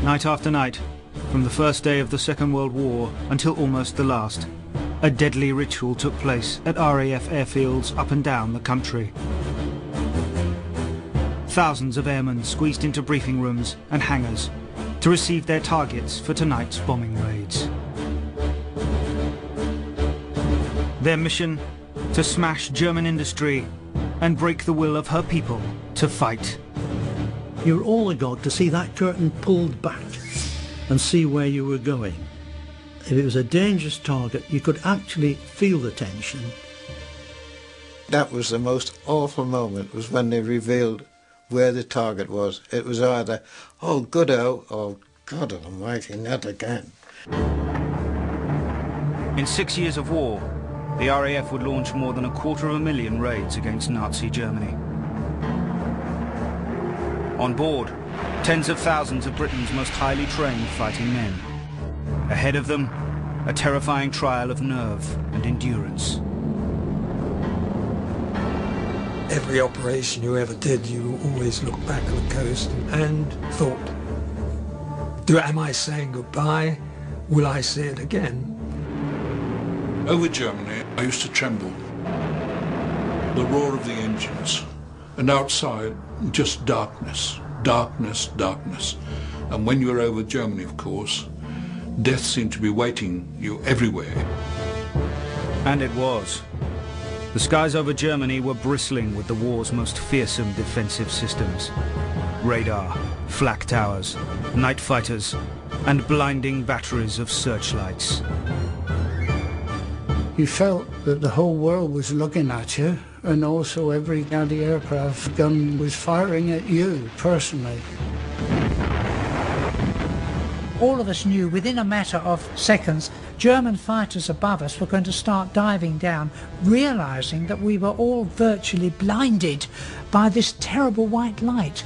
Night after night, from the first day of the Second World War until almost the last, a deadly ritual took place at RAF airfields up and down the country. Thousands of airmen squeezed into briefing rooms and hangars to receive their targets for tonight's bombing raids. Their mission? To smash German industry and break the will of her people to fight. You were all agog to see that curtain pulled back and see where you were going. If it was a dangerous target, you could actually feel the tension. That was the most awful moment, was when they revealed where the target was. It was either, oh, good-o, or God almighty, not again. In 6 years of war, the RAF would launch more than 250,000 raids against Nazi Germany. On board, tens of thousands of Britain's most highly trained fighting men. Ahead of them, a terrifying trial of nerve and endurance. Every operation you ever did, you always looked back at the coast and thought, am I saying goodbye? Will I see it again? Over Germany, I used to tremble. The roar of the engines, and outside, just darkness, darkness, darkness. And when you were over Germany, of course, death seemed to be waiting you everywhere. And it was. The skies over Germany were bristling with the war's most fearsome defensive systems. Radar, flak towers, night fighters, and blinding batteries of searchlights. You felt that the whole world was looking at you, and also every anti-aircraft gun was firing at you personally. All of us knew within a matter of seconds German fighters above us were going to start diving down, realizing that we were all virtually blinded by this terrible white light.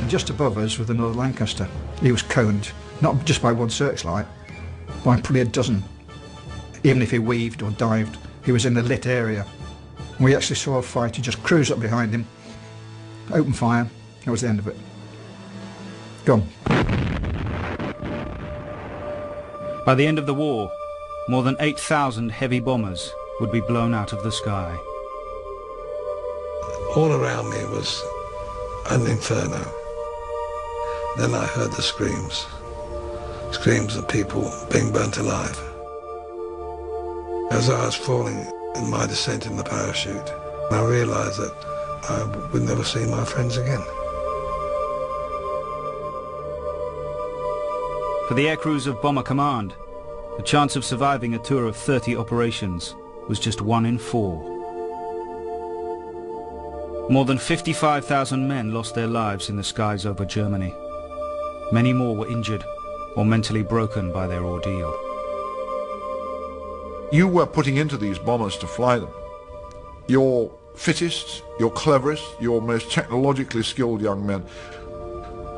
Just above us was another Lancaster. He was coned, not just by one searchlight, by probably a dozen. Even if he weaved or dived, he was in the lit area. We actually saw a fighter just cruise up behind him, open fire. That was the end of it. Gone. By the end of the war, more than 8,000 heavy bombers would be blown out of the sky. All around me was an inferno. Then I heard the screams. Screams of people being burnt alive. As I was falling in my descent in the parachute, I realized that I would never see my friends again. For the aircrews of Bomber Command, the chance of surviving a tour of 30 operations was just 1 in 4. More than 55,000 men lost their lives in the skies over Germany. Many more were injured or mentally broken by their ordeal. You were putting into these bombers to fly them your fittest, your cleverest, your most technologically skilled young men.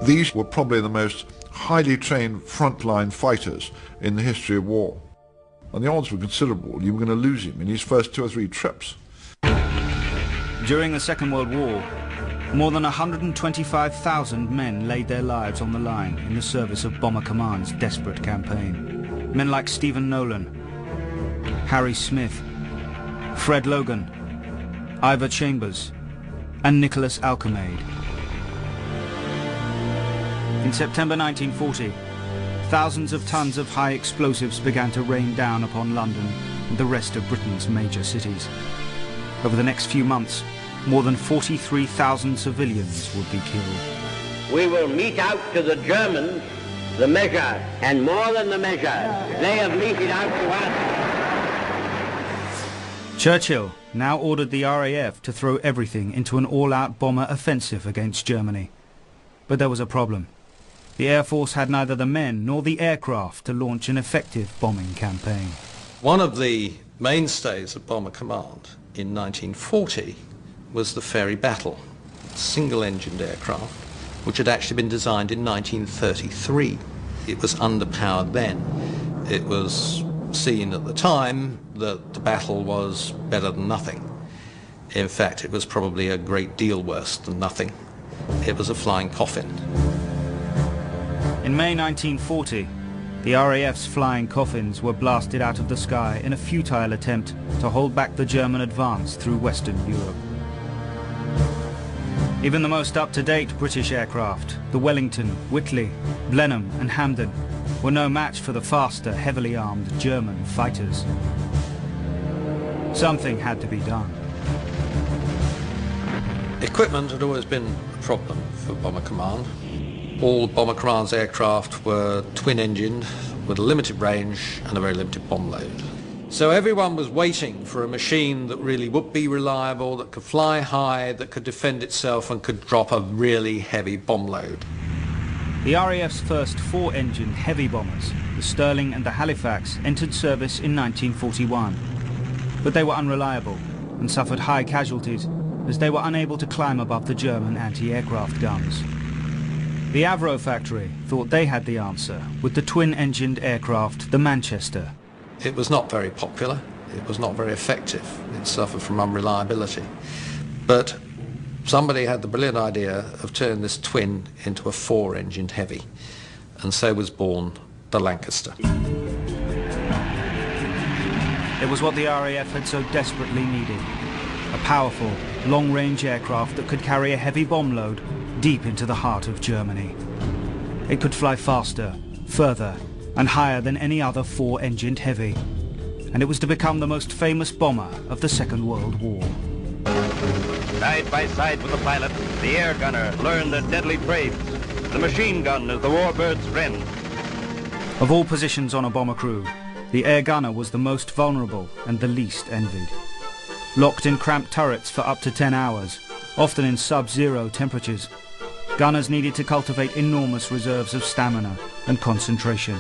These were probably the most highly trained frontline fighters in the history of war. And the odds were considerable. You were going to lose him in his first 2 or 3 trips. During the Second World War, more than 125,000 men laid their lives on the line in the service of Bomber Command's desperate campaign. Men like Stephen Nolan, Harry Smith, Fred Logan, Ivor Chambers, and Nicholas Alcomade. In September 1940, thousands of tons of high explosives began to rain down upon London and the rest of Britain's major cities. Over the next few months, more than 43,000 civilians would be killed. We will mete out to the Germans the measure, and more than the measure. They have meted out to us. Churchill now ordered the RAF to throw everything into an all-out bomber offensive against Germany. But there was a problem. The Air Force had neither the men nor the aircraft to launch an effective bombing campaign. One of the mainstays of Bomber Command in 1940 was the Ferry Battle, a single-engined aircraft, which had actually been designed in 1933. It was underpowered then. It was seen at the time that the battle was better than nothing. In fact, it was probably a great deal worse than nothing. it was a flying coffin. In May 1940, the RAF's flying coffins were blasted out of the sky in a futile attempt to hold back the German advance through Western Europe. Even the most up-to-date British aircraft, the Wellington, Whitley, Blenheim and Hampden, were no match for the faster, heavily armed German fighters. Something had to be done. Equipment had always been a problem for Bomber Command. All Bomber Command's aircraft were twin-engined with a limited range and a very limited bomb load. So everyone was waiting for a machine that really would be reliable, that could fly high, that could defend itself and could drop a really heavy bomb load. The RAF's first 4-engine heavy bombers, the Stirling and the Halifax, entered service in 1941. But they were unreliable and suffered high casualties as they were unable to climb above the German anti-aircraft guns. The Avro factory thought they had the answer with the twin-engined aircraft, the Manchester. It was not very popular, it was not very effective, it suffered from unreliability. But somebody had the brilliant idea of turning this twin into a 4-engined heavy, and so was born the Lancaster. It was what the RAF had so desperately needed. A powerful, long-range aircraft that could carry a heavy bomb load deep into the heart of Germany. It could fly faster, further, and higher than any other 4-engined heavy. And it was to become the most famous bomber of the Second World War. Side by side with the pilot, the air gunner learned the deadly trades. The machine gun is the warbird's friend. Of all positions on a bomber crew, the air gunner was the most vulnerable and the least envied. Locked in cramped turrets for up to 10 hours, often in sub-zero temperatures, gunners needed to cultivate enormous reserves of stamina and concentration.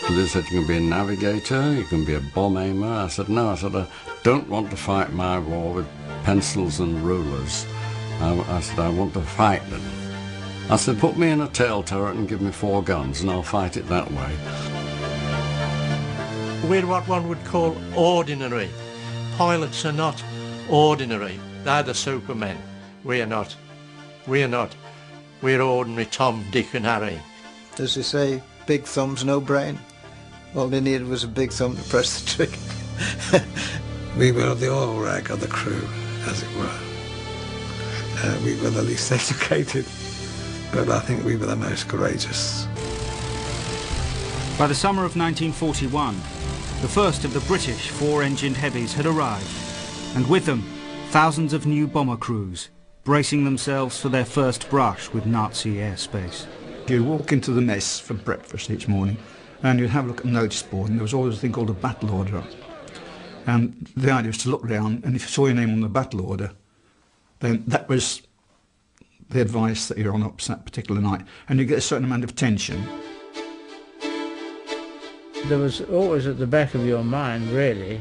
They said, you can be a navigator, you can be a bomb aimer. I said, no, I don't want to fight my war with pencils and rulers. I said, I want to fight them. I said, put me in a tail turret and give me 4 guns and I'll fight it that way. We're what one would call ordinary. Pilots are not ordinary. They're the supermen. We're not. We're not. We're ordinary Tom, Dick and Harry. As they say, big thumbs, no brain. All they needed was a big thumb to press the trigger. We were the oil rag of the crew, as it were. We were the least educated, but I think we were the most courageous. By the summer of 1941, the first of the British 4-engined heavies had arrived, and with them, thousands of new bomber crews, bracing themselves for their first brush with Nazi airspace. You'd walk into the mess for breakfast each morning, and you'd have a look at the notice board, and there was always a thing called a battle order up. And the idea was to look around, and if you saw your name on the battle order, then that was the advice that you're on up that particular night, and you get a certain amount of tension. There was always at the back of your mind, really,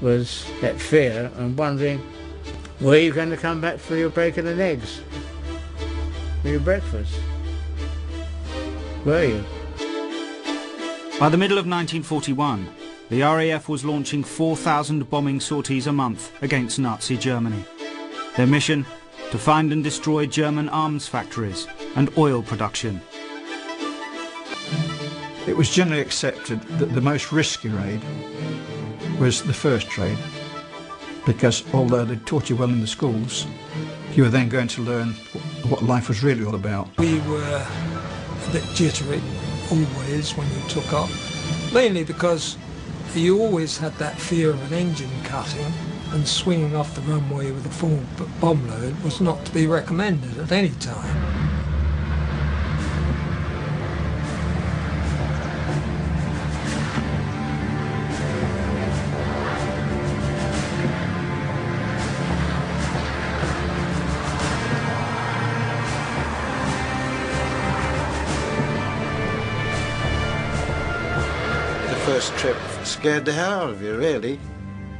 was that fear and wondering, were you going to come back for your bacon and eggs? For your breakfast? Were you? By the middle of 1941, the RAF was launching 4,000 bombing sorties a month against Nazi Germany. Their mission? To find and destroy German arms factories and oil production. It was generally accepted that the most risky raid was the first raid, because although they taught you well in the schools, you were then going to learn what life was really all about. We were a bit jittery always when you took off, mainly because you always had that fear of an engine cutting, and swinging off the runway with a full bomb load was not to be recommended at any time. First trip scared the hell out of you, really.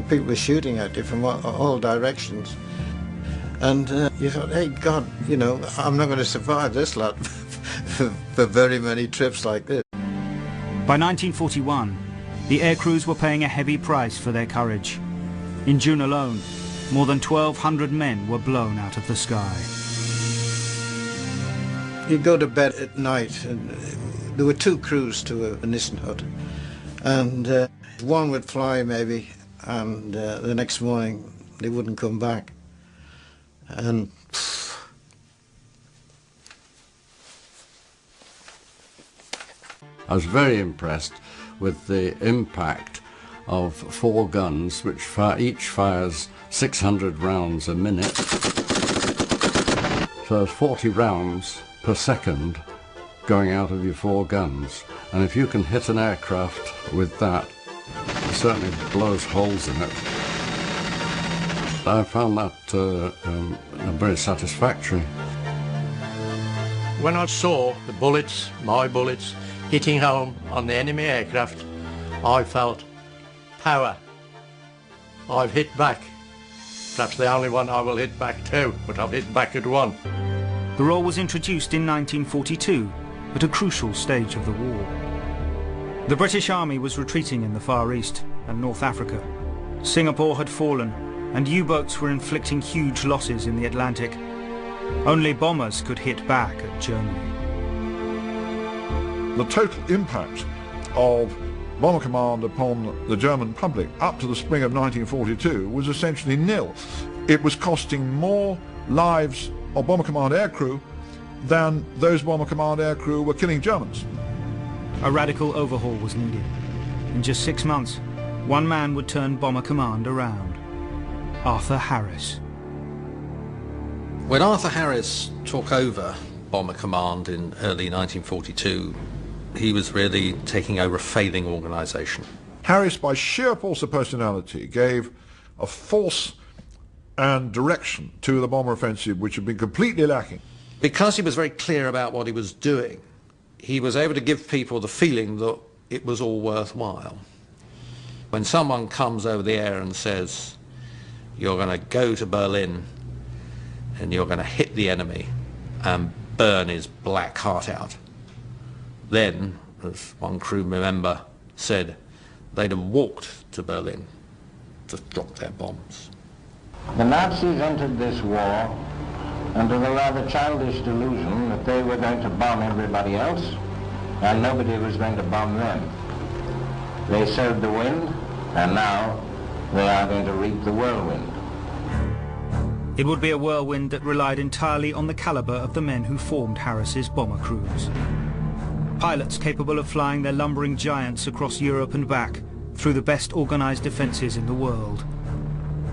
People were shooting at you from all directions. And you thought, hey, God, you know, I'm not going to survive this lot for very many trips like this. By 1941, the air crews were paying a heavy price for their courage. In June alone, more than 1,200 men were blown out of the sky. You'd go to bed at night, and there were 2 crews to a Nissen hut, and one would fly maybe, and the next morning they wouldn't come back. And I was very impressed with the impact of 4 guns, which each fires 600 rounds a minute. So there's 40 rounds per second going out of your 4 guns. And if you can hit an aircraft with that, it certainly blows holes in it. I found that very satisfactory. When I saw the bullets, my bullets, hitting home on the enemy aircraft, I felt power. I've hit back. Perhaps the only one I will hit back to, but I've hit back at one. The role was introduced in 1942, at a crucial stage of the war. The British Army was retreating in the Far East and North Africa. Singapore had fallen, and U-boats were inflicting huge losses in the Atlantic. Only bombers could hit back at Germany. The total impact of Bomber Command upon the German public up to the spring of 1942 was essentially nil. It was costing more lives of Bomber Command aircrew than those Bomber Command aircrew were killing Germans. A radical overhaul was needed. In just 6 months, one man would turn Bomber Command around: Arthur Harris. When Arthur Harris took over Bomber Command in early 1942, he was really taking over a failing organisation. Harris, by sheer force of personality, gave a force and direction to the bomber offensive which had been completely lacking. Because he was very clear about what he was doing, he was able to give people the feeling that it was all worthwhile. When someone comes over the air and says, you're going to go to Berlin and you're going to hit the enemy and burn his black heart out, then, as one crew member said, they'd have walked to Berlin to drop their bombs. The Nazis entered this war under the rather childish delusion that they were going to bomb everybody else and nobody was going to bomb them. They sowed the wind, and now they are going to reap the whirlwind. It would be a whirlwind that relied entirely on the calibre of the men who formed Harris's bomber crews. Pilots capable of flying their lumbering giants across Europe and back through the best organised defences in the world.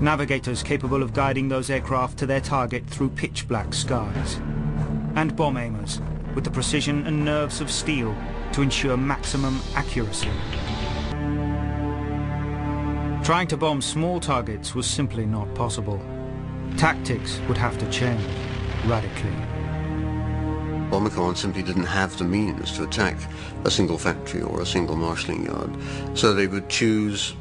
Navigators capable of guiding those aircraft to their target through pitch-black skies. And bomb aimers with the precision and nerves of steel to ensure maximum accuracy. Trying to bomb small targets was simply not possible. Tactics would have to change radically. Bomber Command simply didn't have the means to attack a single factory or a single marshalling yard, so they would choose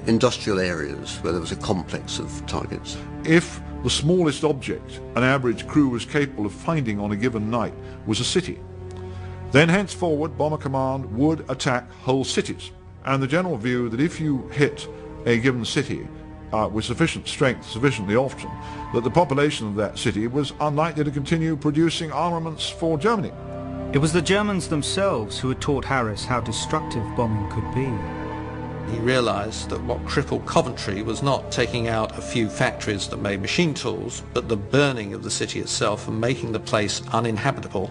industrial areas where there was a complex of targets. If the smallest object an average crew was capable of finding on a given night was a city, then henceforward Bomber Command would attack whole cities. And the general view that if you hit a given city with sufficient strength sufficiently often, that the population of that city was unlikely to continue producing armaments for Germany. It was the Germans themselves who had taught Harris how destructive bombing could be. He realised that what crippled Coventry was not taking out a few factories that made machine tools, but the burning of the city itself and making the place uninhabitable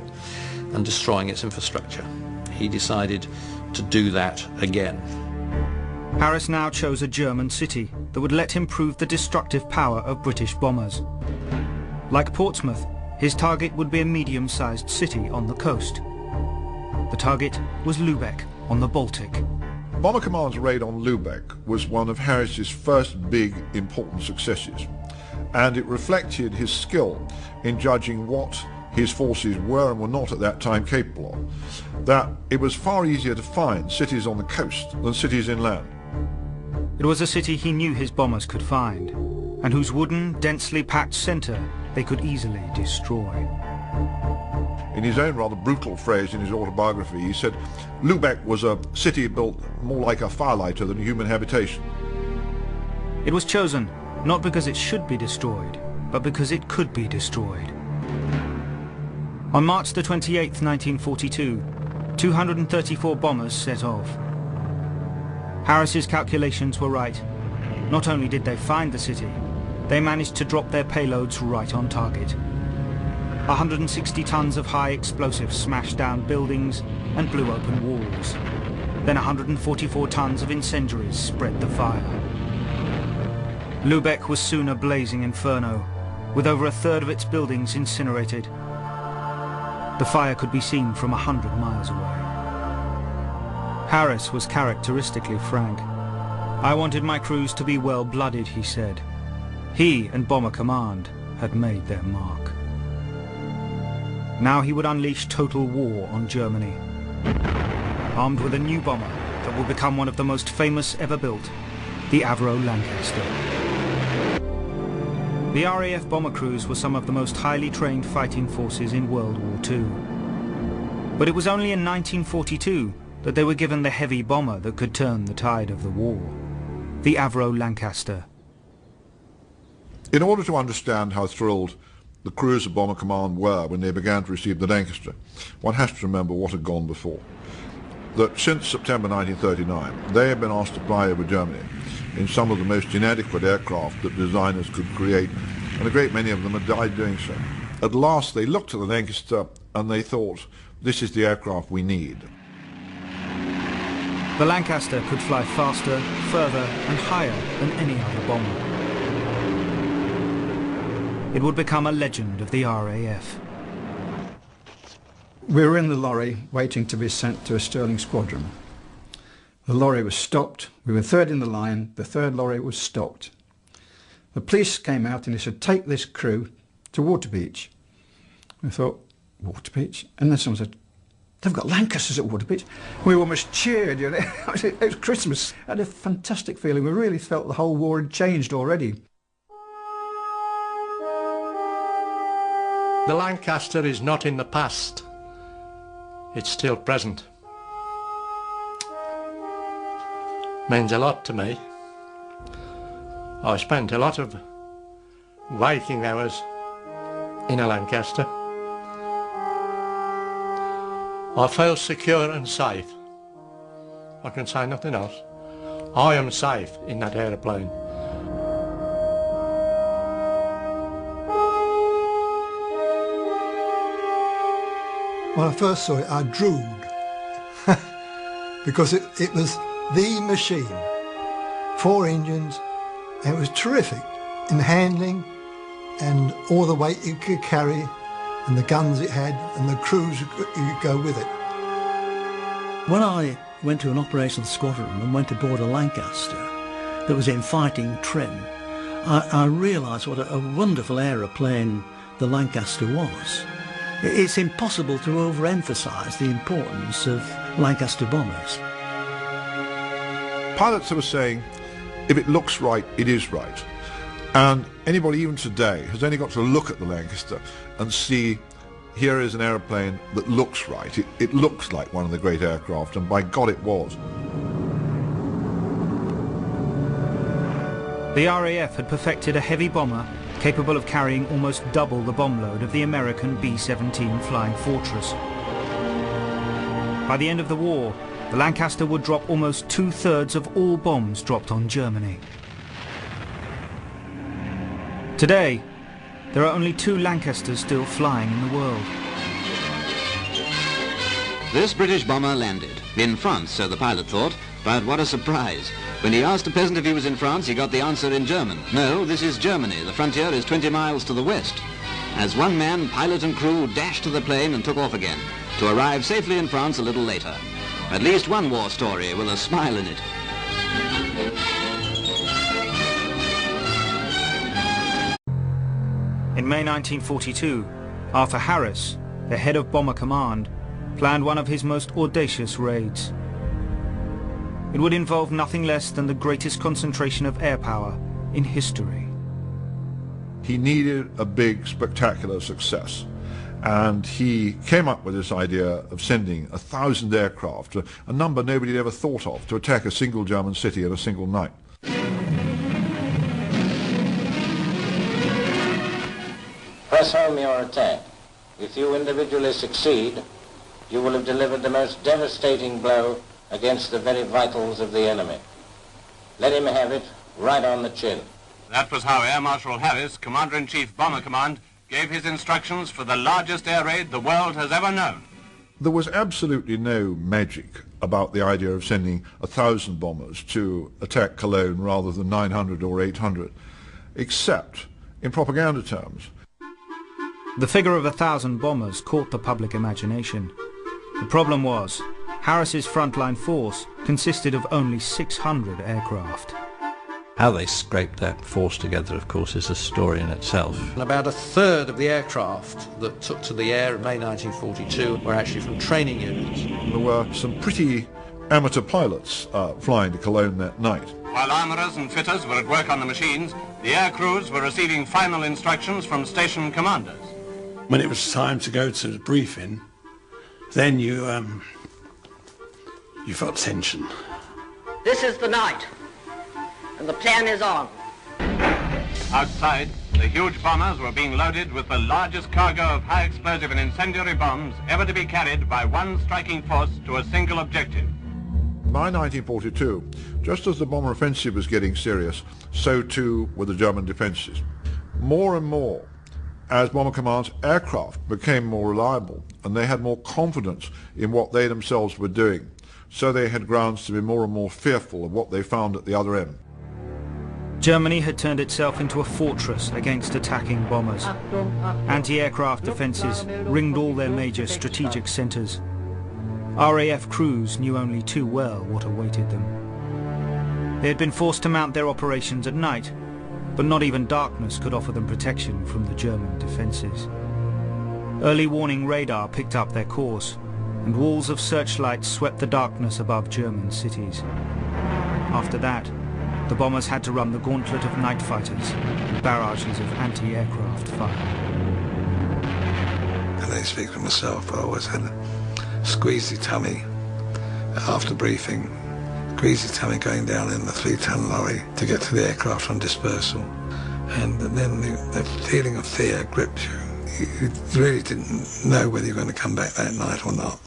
and destroying its infrastructure. He decided to do that again. Harris now chose a German city that would let him prove the destructive power of British bombers. Like Portsmouth, his target would be a medium-sized city on the coast. The target was Lübeck on the Baltic. Bomber Command's raid on Lübeck was one of Harris's first big, important successes, and it reflected his skill in judging what his forces were and were not at that time capable of. That it was far easier to find cities on the coast than cities inland. It was a city he knew his bombers could find, and whose wooden, densely packed centre they could easily destroy. In his own rather brutal phrase in his autobiography, he said, Lübeck was a city built more like a firelighter than a human habitation. It was chosen not because it should be destroyed, but because it could be destroyed. On March the 28th, 1942, 234 bombers set off. Harris's calculations were right. Not only did they find the city, they managed to drop their payloads right on target. 160 tons of high explosives smashed down buildings and blew open walls. Then 144 tons of incendiaries spread the fire. Lubeck was soon a blazing inferno, with over a third of its buildings incinerated. The fire could be seen from 100 miles away. Harris was characteristically frank. "I wanted my crews to be well-blooded," he said. He and Bomber Command had made their mark. Now he would unleash total war on Germany. Armed with a new bomber that would become one of the most famous ever built, the Avro Lancaster. The RAF bomber crews were some of the most highly trained fighting forces in World War II. But it was only in 1942 that they were given the heavy bomber that could turn the tide of the war, the Avro Lancaster. In order to understand how thrilled the crews of Bomber Command were when they began to receive the Lancaster, one has to remember what had gone before. That since September 1939, they had been asked to fly over Germany in some of the most inadequate aircraft that designers could create, and a great many of them had died doing so. At last they looked at the Lancaster and they thought, this is the aircraft we need. The Lancaster could fly faster, further and higher than any other bomber. It would become a legend of the RAF. We were in the lorry waiting to be sent to a Sterling squadron. The lorry was stopped. We were third in the line. The third lorry was stopped. The police came out and they said, take this crew to Waterbeach. We thought, Waterbeach? And then someone said, they've got Lancasters at Waterbeach. We almost cheered, you know. It was Christmas. I had a fantastic feeling. We really felt the whole war had changed already. The Lancaster is not in the past. It's still present. Means a lot to me. I spent a lot of waking hours in a Lancaster. I feel secure and safe. I can say nothing else. I am safe in that aeroplane. When I first saw it, I drooled because it was the machine. 4 engines, and it was terrific in handling and all the weight it could carry and the guns it had and the crews who could go with it. When I went to an operational squadron and went aboard a Lancaster that was in fighting trim, I realised what a wonderful aeroplane the Lancaster was. It's impossible to overemphasise the importance of Lancaster bombers. Pilots were saying, if it looks right, it is right. And anybody even today has only got to look at the Lancaster and see here is an aeroplane that looks right. It looks like one of the great aircraft, and by God it was. The RAF had perfected a heavy bomber capable of carrying almost double the bomb load of the American B-17 Flying Fortress. By the end of the war, the Lancaster would drop almost 2/3 of all bombs dropped on Germany. Today, there are only 2 Lancasters still flying in the world. This British bomber landed in France, so the pilot thought, but what a surprise. When he asked a peasant if he was in France, he got the answer in German. No, this is Germany. The frontier is 20 miles to the west. As one man, pilot and crew dashed to the plane and took off again, to arrive safely in France a little later. At least one war story with a smile in it. In May 1942, Arthur Harris, the head of Bomber Command, planned one of his most audacious raids. It would involve nothing less than the greatest concentration of air power in history. He needed a big, spectacular success. And he came up with this idea of sending 1,000 aircraft, a number nobody had ever thought of, to attack a single German city in a single night. Press home your attack. If you individually succeed, you will have delivered the most devastating blow against the very vitals of the enemy. Let him have it right on the chin. That was how Air Marshal Harris, Commander-in-Chief Bomber Command, gave his instructions for the largest air raid the world has ever known. There was absolutely no magic about the idea of sending 1,000 bombers to attack Cologne rather than 900 or 800, except in propaganda terms. The figure of 1,000 bombers caught the public imagination. The problem was, Harris's frontline force consisted of only 600 aircraft. How they scraped that force together, of course, is a story in itself. And about a third of the aircraft that took to the air in May 1942 were actually from training units. There were some pretty amateur pilots flying to Cologne that night. While armourers and fitters were at work on the machines, the air crews were receiving final instructions from station commanders. When it was time to go to the briefing, then you felt tension. This is the night, and the plan is on. Outside, the huge bombers were being loaded with the largest cargo of high explosive and incendiary bombs ever to be carried by one striking force to a single objective. By 1942, just as the bomber offensive was getting serious, so too were the German defences. More and more, as Bomber Command's aircraft became more reliable and they had more confidence in what they themselves were doing, so they had grounds to be more and more fearful of what they found at the other end. Germany had turned itself into a fortress against attacking bombers. Anti-aircraft defences ringed all their major strategic centres. RAF crews knew only too well what awaited them. They had been forced to mount their operations at night, but not even darkness could offer them protection from the German defences. Early warning radar picked up their course, and walls of searchlights swept the darkness above German cities. After that, the bombers had to run the gauntlet of night fighters and barrages of anti-aircraft fire. And I speak for myself, I always had a squeezy tummy after briefing, squeezy tummy going down in the 3-ton lorry to get to the aircraft on dispersal. And then the feeling of fear gripped you. You really didn't know whether you were going to come back that night or not.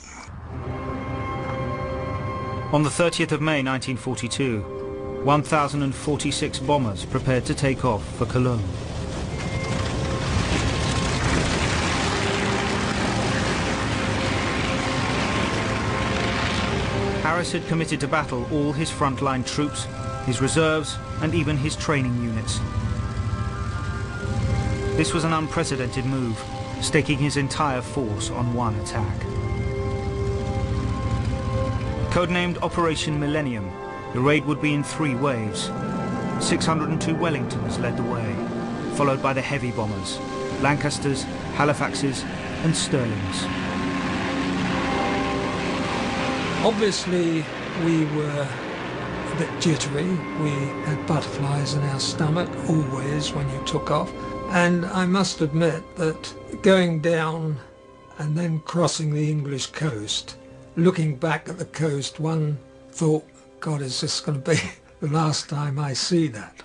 On the 30th of May 1942, 1,046 bombers prepared to take off for Cologne. Harris had committed to battle all his frontline troops, his reserves, and even his training units. This was an unprecedented move, staking his entire force on one attack. Codenamed Operation Millennium, the raid would be in 3 waves. 602 Wellingtons led the way, followed by the heavy bombers, Lancasters, Halifaxes, and Stirlings. Obviously, we were a bit jittery. We had butterflies in our stomach always when you took off. And I must admit that going down and then crossing the English coast, looking back at the coast, one thought, God, is this going to be the last time I see that?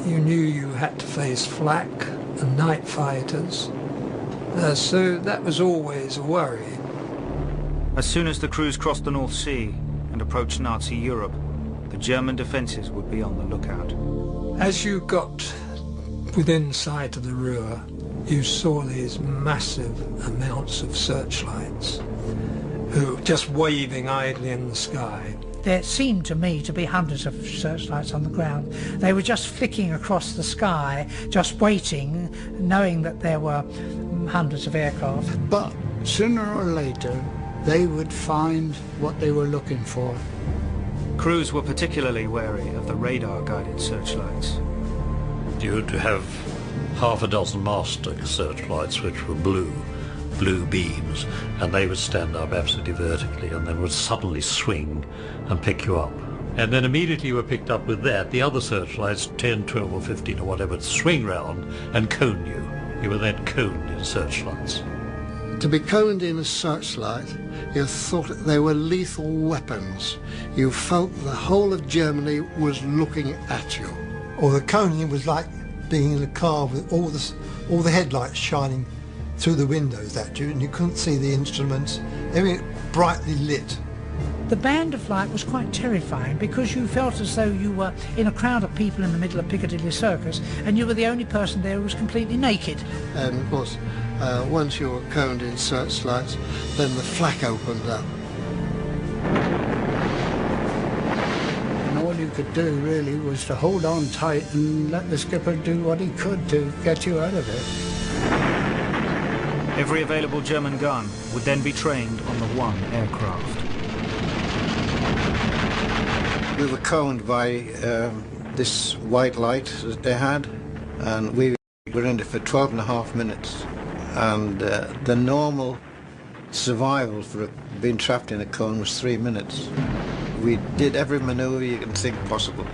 You knew you had to face flak and night fighters, so that was always a worry. As soon as the crews crossed the North Sea and approached Nazi Europe, the German defences would be on the lookout. As you got within sight of the Ruhr, you saw these massive amounts of searchlights who were just waving idly in the sky. There seemed to me to be hundreds of searchlights on the ground. They were just flicking across the sky, just waiting, knowing that there were hundreds of aircraft. But sooner or later, they would find what they were looking for. Crews were particularly wary of the radar-guided searchlights. You had to have half a dozen master searchlights which were blue beams, and they would stand up absolutely vertically and then would suddenly swing and pick you up. And then immediately you were picked up with that, the other searchlights, 10, 12 or 15 or whatever, would swing round and cone you. You were then coned in searchlights. To be coned in a searchlight, you thought they were lethal weapons. You felt the whole of Germany was looking at you. Or the coning was like being in a car with all the headlights shining through the windows at you, and you couldn't see the instruments. Everything brightly lit. The band of light was quite terrifying because you felt as though you were in a crowd of people in the middle of Piccadilly Circus and you were the only person there who was completely naked. And of course, once you were coned in searchlights, then the flak opened up. And all you could do really was to hold on tight and let the skipper do what he could to get you out of it. Every available German gun would then be trained on the one aircraft. We were coned by this white light that they had, and we were in it for 12.5 minutes. And the normal survival for being trapped in a cone was 3 minutes. We did every manoeuvre you can think possible,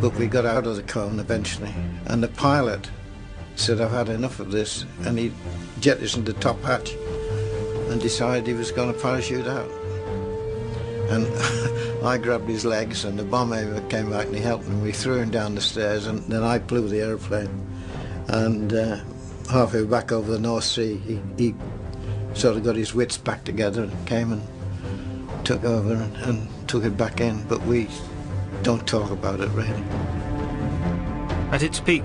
but we got out of the cone eventually. And the pilot said, "I've had enough of this," and he jettisoned the top hatch and decided he was going to parachute out. And I grabbed his legs, and the bomb aimer came back and he helped me. We threw him down the stairs, and then I flew the aeroplane. And halfway back over the North Sea, he sort of got his wits back together and came and took over and took it back in. But we don't talk about it, really. At its peak,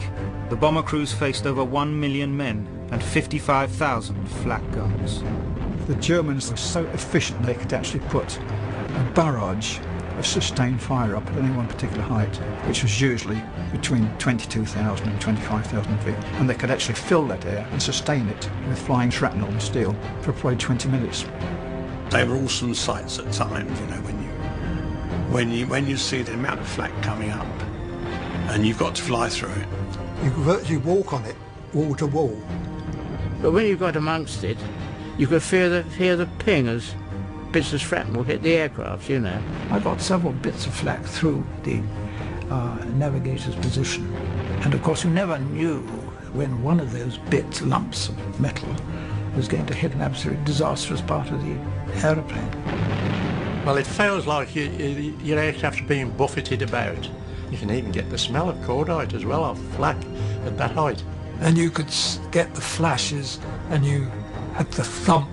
the bomber crews faced over 1 million men and 55,000 flak guns. The Germans were so efficient they could actually put a barrage of sustained fire up at any one particular height, which was usually between 22,000 and 25,000 feet, and they could actually fill that air and sustain it with flying shrapnel and steel for probably 20 minutes. They were awesome sights at times, you know, when you see the amount of flak coming up and you've got to fly through it. You could virtually walk on it, wall to wall. But when you got amongst it, you could hear the ping as bits of shrapnel hit the aircraft, you know. I got several bits of flak through the navigator's position, and of course you never knew when one of those bits, lumps of metal, was going to hit an absolutely disastrous part of the aeroplane. Well, it feels like your aircraft's being buffeted about. You can even get the smell of cordite as well, of flak at that height. And you could get the flashes, and you had the thump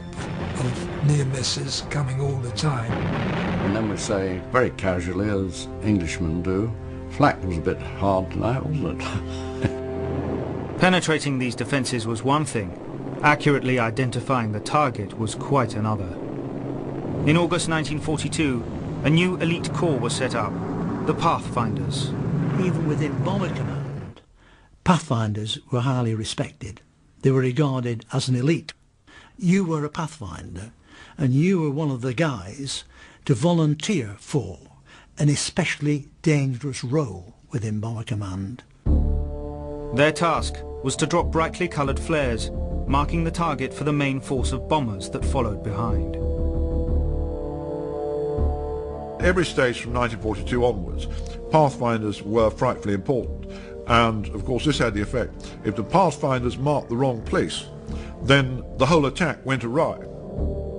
of near misses coming all the time. And then we say, very casually, as Englishmen do, flak was a bit hard tonight, wasn't it? Penetrating these defences was one thing. Accurately identifying the target was quite another. In August 1942, a new elite corps was set up, the Pathfinders. Even within Bomber Command, Pathfinders were highly respected. They were regarded as an elite. You were a Pathfinder, and you were one of the guys to volunteer for an especially dangerous role within Bomber Command. Their task was to drop brightly coloured flares, marking the target for the main force of bombers that followed behind. Every stage from 1942 onwards, Pathfinders were frightfully important. And of course this had the effect, if the Pathfinders marked the wrong place, then the whole attack went awry.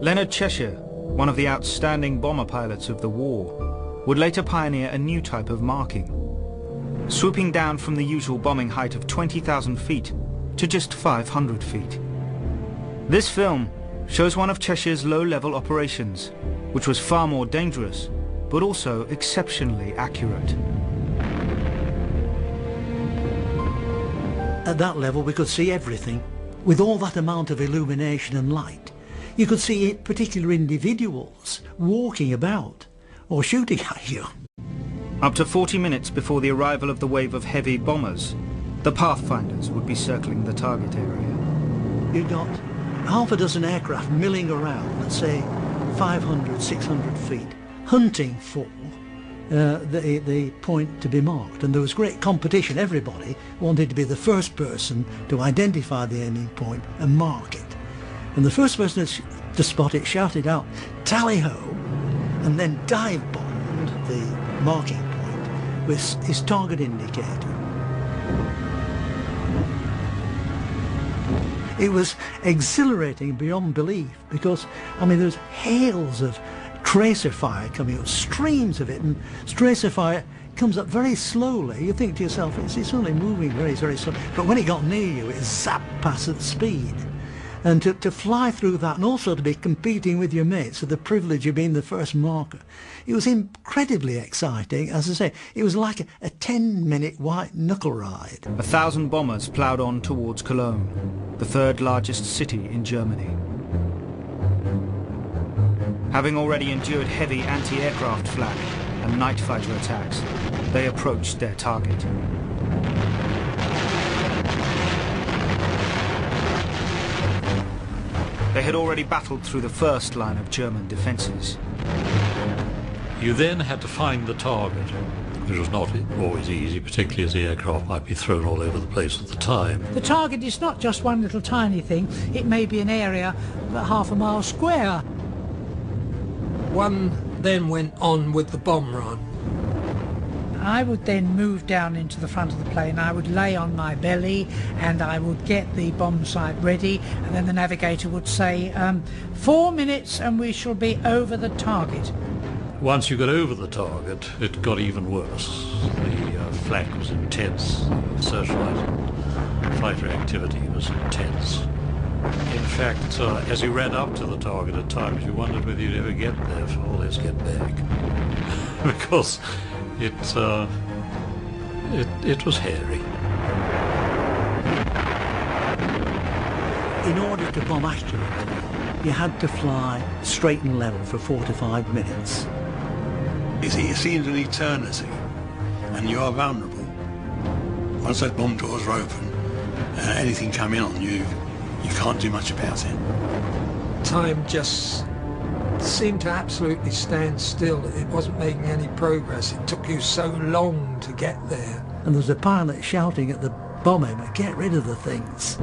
Leonard Cheshire, one of the outstanding bomber pilots of the war, would later pioneer a new type of marking, swooping down from the usual bombing height of 20,000 feet to just 500 feet. This film shows one of Cheshire's low-level operations, which was far more dangerous, but also exceptionally accurate. At that level we could see everything. With all that amount of illumination and light, you could see particular individuals walking about or shooting at you. Up to 40 minutes before the arrival of the wave of heavy bombers, the Pathfinders would be circling the target area. You got half a dozen aircraft milling around at say 500, 600 feet, hunting for the point to be marked, and there was great competition. Everybody wanted to be the first person to identify the aiming point and mark it, and the first person to spot it shouted out "tally-ho," and then dive bombed the marking point with his target indicator. It was exhilarating beyond belief because, I mean, there was hails of tracer fire coming up, streams of it, and tracer fire comes up very slowly. You think to yourself, it's only moving very, very slowly. But when it got near you, it zapped past at speed. And to fly through that, and also to be competing with your mates for the privilege of being the first marker, it was incredibly exciting. As I say, it was like a 10-minute white knuckle ride. 1,000 bombers ploughed on towards Cologne, the third largest city in Germany. Having already endured heavy anti-aircraft flak and night fighter attacks, they approached their target. They had already battled through the first line of German defences. You then had to find the target, which was not always easy, particularly as the aircraft might be thrown all over the place at the time. The target is not just one little tiny thing, it may be an area about half a mile square. One then went on with the bomb run. I would then move down into the front of the plane, I would lay on my belly and I would get the bomb sight ready, and then the navigator would say, 4 minutes and we shall be over the target. Once you got over the target, it got even worse. The flak was intense, searchlight and fighter activity was intense. In fact, as you ran up to the target at times, you wondered whether you'd ever get there for all this get back. Because it was hairy. In order to bomb accurately, you had to fly straight and level for 4 to 5 minutes. You see, it seems an eternity, and you are vulnerable. Once those bomb doors are open, anything coming on you, you can't do much about it. Time just seemed to absolutely stand still. It wasn't making any progress. It took you so long to get there. And there's a pilot shouting at the bomber, get rid of the things.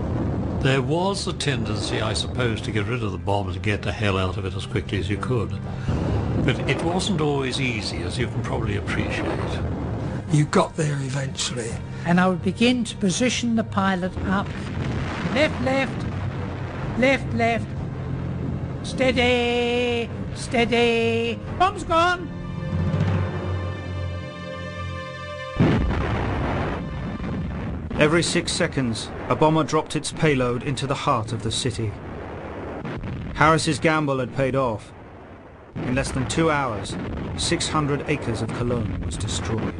There was a tendency, I suppose, to get rid of the bomb and get the hell out of it as quickly as you could. But it wasn't always easy, as you can probably appreciate. You got there eventually. And I would begin to position the pilot up. Left, left, left, left. Steady, steady. Bomb's gone. Every 6 seconds, a bomber dropped its payload into the heart of the city. Harris's gamble had paid off. In less than 2 hours, 600 acres of Cologne was destroyed.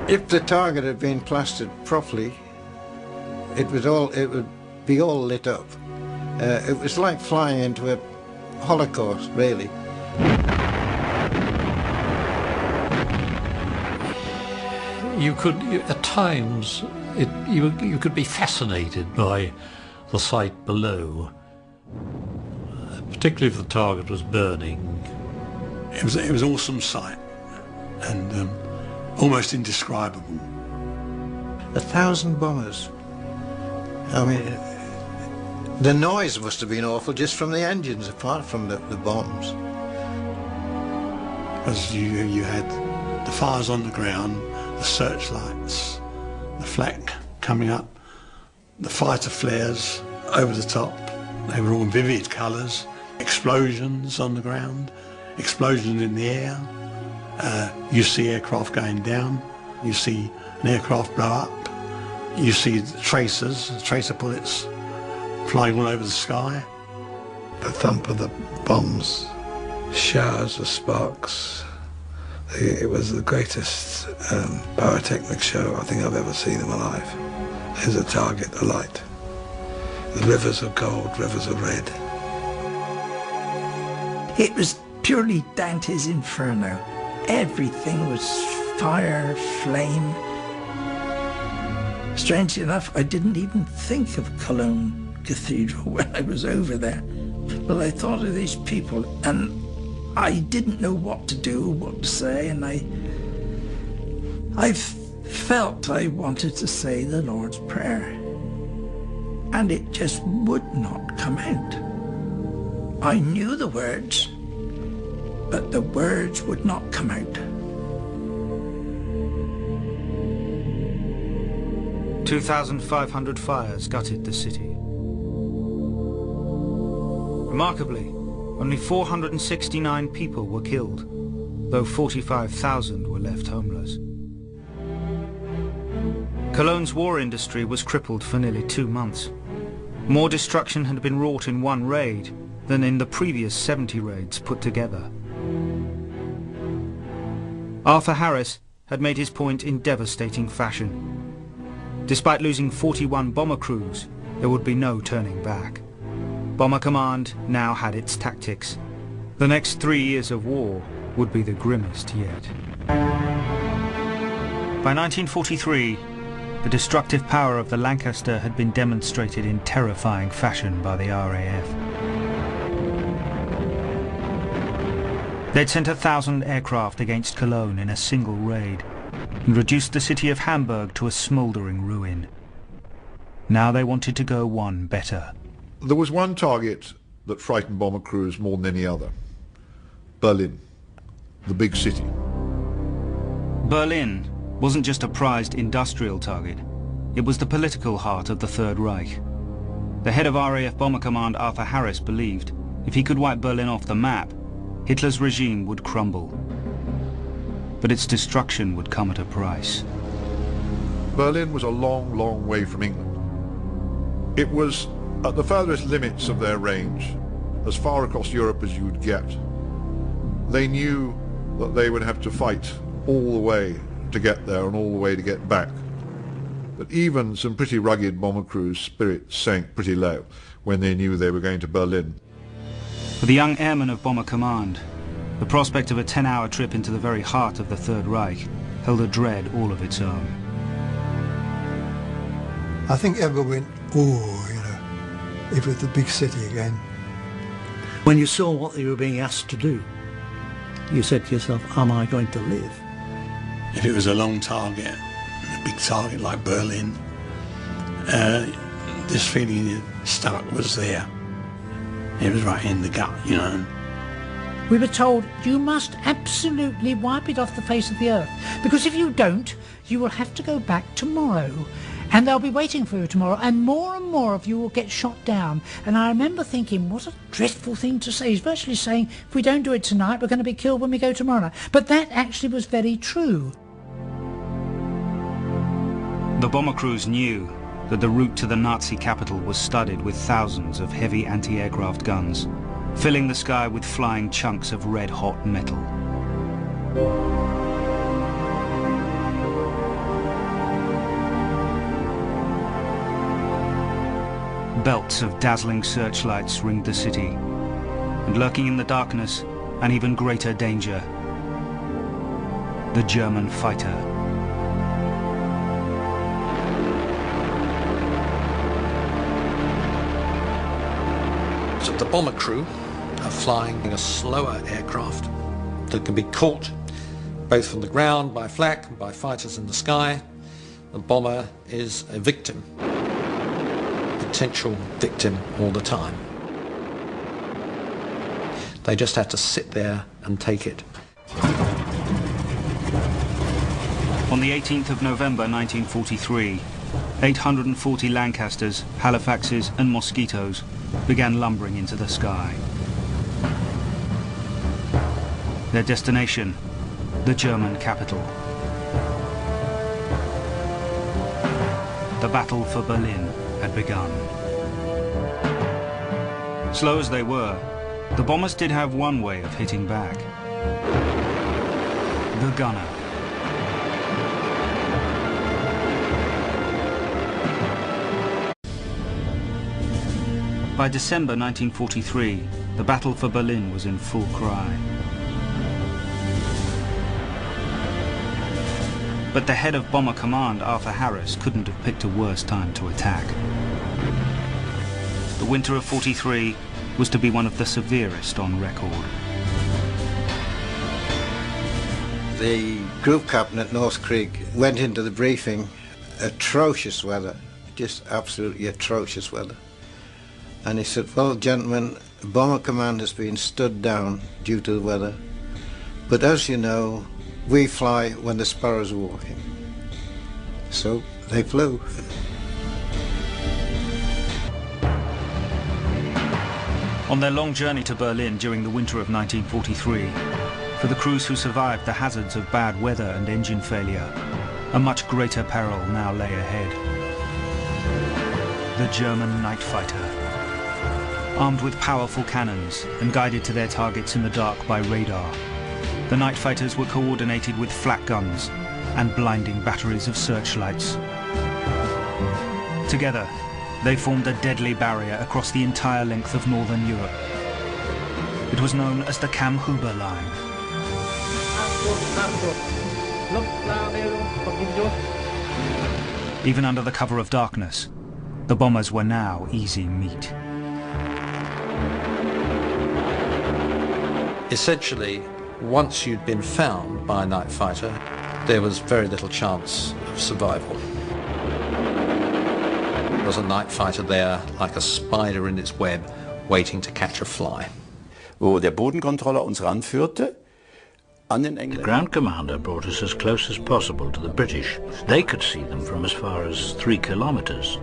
If the target had been plastered properly, it would be all lit up. It was like flying into a Holocaust, really. You could, at times, you could be fascinated by the sight below, particularly if the target was burning. It was an awesome sight, and almost indescribable. 1,000 bombers. I mean, the noise must have been awful just from the engines, apart from the bombs. Because you had the fires on the ground, the searchlights, the flak coming up, the fighter flares over the top. They were all in vivid colours. Explosions on the ground, explosions in the air. You see aircraft going down. You see an aircraft blow up. You see tracer bullets flying all over the sky. The thump of the bombs, showers of sparks. It was the greatest pyrotechnic show I think I've ever seen in my life. There's a target, a light. The rivers of gold, rivers of red. It was purely Dante's Inferno. Everything was fire, flame. Strangely enough, I didn't even think of Cologne Cathedral when I was over there. But I thought of these people, and I didn't know what to do, what to say, and I felt I wanted to say the Lord's Prayer. And it just would not come out. I knew the words, but the words would not come out. 2,500 fires gutted the city. Remarkably, only 469 people were killed, though 45,000 were left homeless. Cologne's war industry was crippled for nearly 2 months. More destruction had been wrought in one raid than in the previous 70 raids put together. Arthur Harris had made his point in devastating fashion. Despite losing 41 bomber crews, there would be no turning back. Bomber Command now had its tactics. The next 3 years of war would be the grimmest yet. By 1943, the destructive power of the Lancaster had been demonstrated in terrifying fashion by the RAF. They'd sent 1,000 aircraft against Cologne in a single raid and reduced the city of Hamburg to a smouldering ruin. Now they wanted to go one better. There was one target that frightened bomber crews more than any other. Berlin, the big city. Berlin wasn't just a prized industrial target, it was the political heart of the Third Reich. The head of RAF Bomber Command, Arthur Harris, believed if he could wipe Berlin off the map, Hitler's regime would crumble. But its destruction would come at a price. Berlin was a long, long way from England. It was at the furthest limits of their range, as far across Europe as you would get. They knew that they would have to fight all the way to get there and all the way to get back. But even some pretty rugged bomber crews' spirits sank pretty low when they knew they were going to Berlin. For the young airmen of Bomber Command, the prospect of a 10-hour trip into the very heart of the Third Reich held a dread all of its own. I think everyone went, oh, you know, if it was the big city again. When you saw what you were being asked to do, you said to yourself, am I going to live? If it was a long target, a big target like Berlin, this feeling in your stomach was there. It was right in the gut, you know. We were told, you must absolutely wipe it off the face of the earth, because if you don't, you will have to go back tomorrow. And they'll be waiting for you tomorrow, and more of you will get shot down. And I remember thinking, what a dreadful thing to say. He's virtually saying, if we don't do it tonight, we're going to be killed when we go tomorrow night. But that actually was very true. The bomber crews knew that the route to the Nazi capital was studded with thousands of heavy anti-aircraft guns, filling the sky with flying chunks of red-hot metal. Belts of dazzling searchlights ringed the city, and lurking in the darkness, an even greater danger, the German fighter. So the bomber crew are flying a slower aircraft that can be caught both from the ground by flak and by fighters in the sky. The bomber is a victim, potential victim all the time. They just have to sit there and take it. On the 18th of November 1943, 840 Lancasters, Halifaxes and Mosquitoes began lumbering into the sky. Their destination, the German capital. The battle for Berlin had begun. Slow as they were, the bombers did have one way of hitting back. The gunner. By December 1943, the battle for Berlin was in full cry. But the head of Bomber Command, Arthur Harris, couldn't have picked a worse time to attack. The winter of '43 was to be one of the severest on record. The group captain at North Creek went into the briefing, atrocious weather, just absolutely atrocious weather. And he said, well, gentlemen, Bomber Command has been stood down due to the weather. But as you know, we fly when the sparrows are walking. So they flew. On their long journey to Berlin during the winter of 1943, for the crews who survived the hazards of bad weather and engine failure, a much greater peril now lay ahead. The German night fighter. Armed with powerful cannons and guided to their targets in the dark by radar, the night fighters were coordinated with flak guns and blinding batteries of searchlights. Together, they formed a deadly barrier across the entire length of northern Europe. It was known as the Kamm-Huber line. Even under the cover of darkness, the bombers were now easy meat. Essentially, once you'd been found by a night fighter, there was very little chance of survival. There was a night fighter there like a spider in its web, waiting to catch a fly. Wo der Bodencontroller uns ranführte, the ground commander brought us as close as possible to the British. They could see them from as far as 3 kilometers.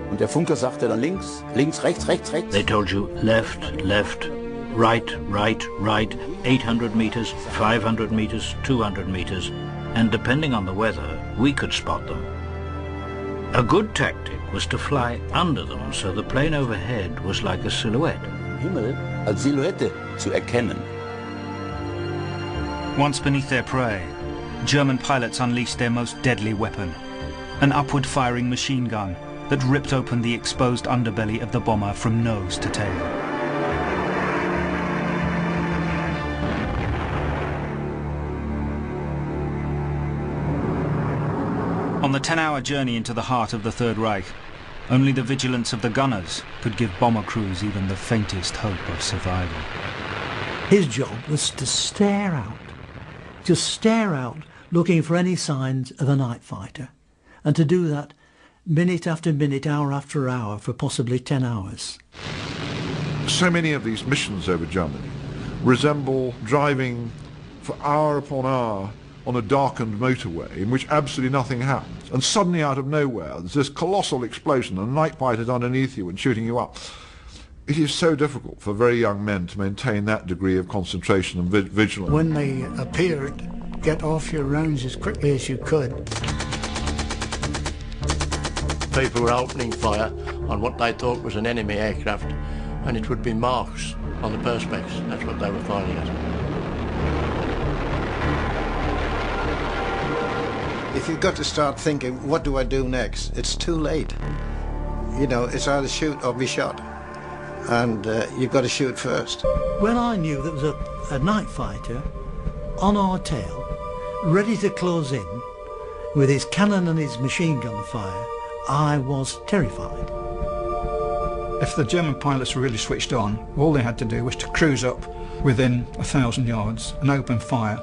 Und der Funker sagte dann links, links, rechts, rechts, rechts. They told you left, left, right, right, right, 800 meters, 500 meters, 200 meters, and depending on the weather, we could spot them. A good tactic was to fly under them so the plane overhead was like a silhouette. Himmel als Silhouette zu erkennen. Once beneath their prey, German pilots unleashed their most deadly weapon, an upward-firing machine gun that ripped open the exposed underbelly of the bomber from nose to tail. On the 10-hour journey into the heart of the Third Reich, only the vigilance of the gunners could give bomber crews even the faintest hope of survival. His job was to stare out, just stare out, looking for any signs of a night fighter, and to do that minute after minute, hour after hour, for possibly 10 hours. So many of these missions over Germany resemble driving for hour upon hour on a darkened motorway in which absolutely nothing happens, and suddenly out of nowhere there's this colossal explosion and a night fighter's underneath you and shooting you up. It is so difficult for very young men to maintain that degree of concentration and vigilance. When they appeared, get off your rounds as quickly as you could. People were opening fire on what they thought was an enemy aircraft, and it would be marks on the perspex. That's what they were firing at. If you've got to start thinking, what do I do next? It's too late. You know, it's either shoot or be shot. And you've got to shoot first. When I knew there was a night fighter on our tail, ready to close in, with his cannon and his machine gun fire, I was terrified. If the German pilots were really switched on, all they had to do was to cruise up within 1,000 yards and open fire,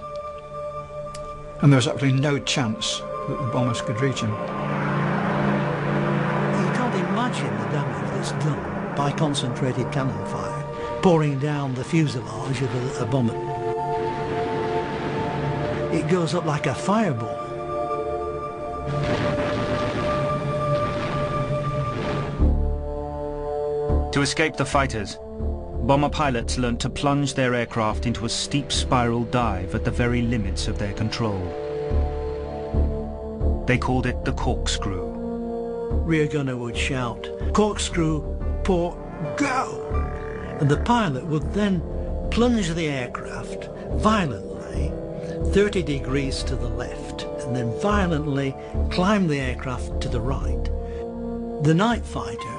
and there was absolutely no chance that the bombers could reach him. You can't imagine the damage that's done by concentrated cannon fire, pouring down the fuselage of a bomber. It goes up like a fireball. To escape the fighters, bomber pilots learned to plunge their aircraft into a steep spiral dive at the very limits of their control. They called it the corkscrew. Rear gunner would shout, "Corkscrew, port, go!" And the pilot would then plunge the aircraft violently 30 degrees to the left and then violently climb the aircraft to the right. The night fighter,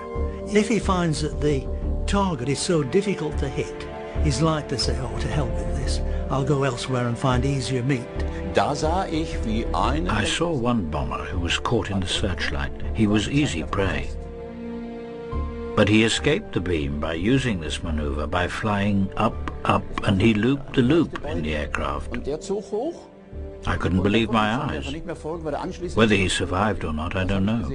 if he finds that the target is so difficult to hit, he's like to say, "Oh, to hell with this, I'll go elsewhere and find easier meat." I saw one bomber who was caught in the searchlight. He was easy prey. But he escaped the beam by using this maneuver by flying up, and he looped the loop in the aircraft. I couldn't believe my eyes. Whether he survived or not, I don't know.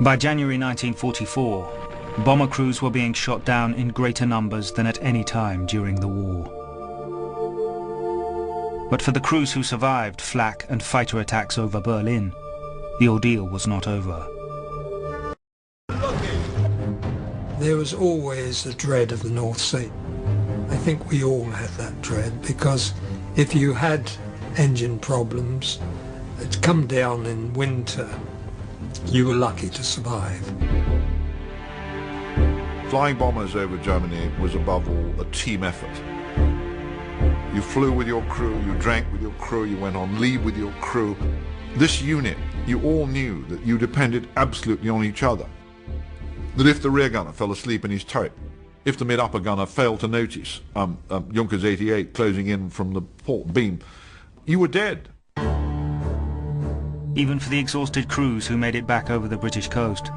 By January 1944, bomber crews were being shot down in greater numbers than at any time during the war. But for the crews who survived flak and fighter attacks over Berlin, the ordeal was not over. There was always the dread of the North Sea. I think we all had that dread because If you had engine problems, it's come down in winter, you were lucky to survive. Flying bombers over Germany was above all a team effort. You flew with your crew, you drank with your crew, you went on leave with your crew. This unit, you all knew that you depended absolutely on each other. That if the rear gunner fell asleep in his turret, if the mid-upper gunner failed to notice Junkers 88 closing in from the port beam, you were dead. Even for the exhausted crews who made it back over the British coast,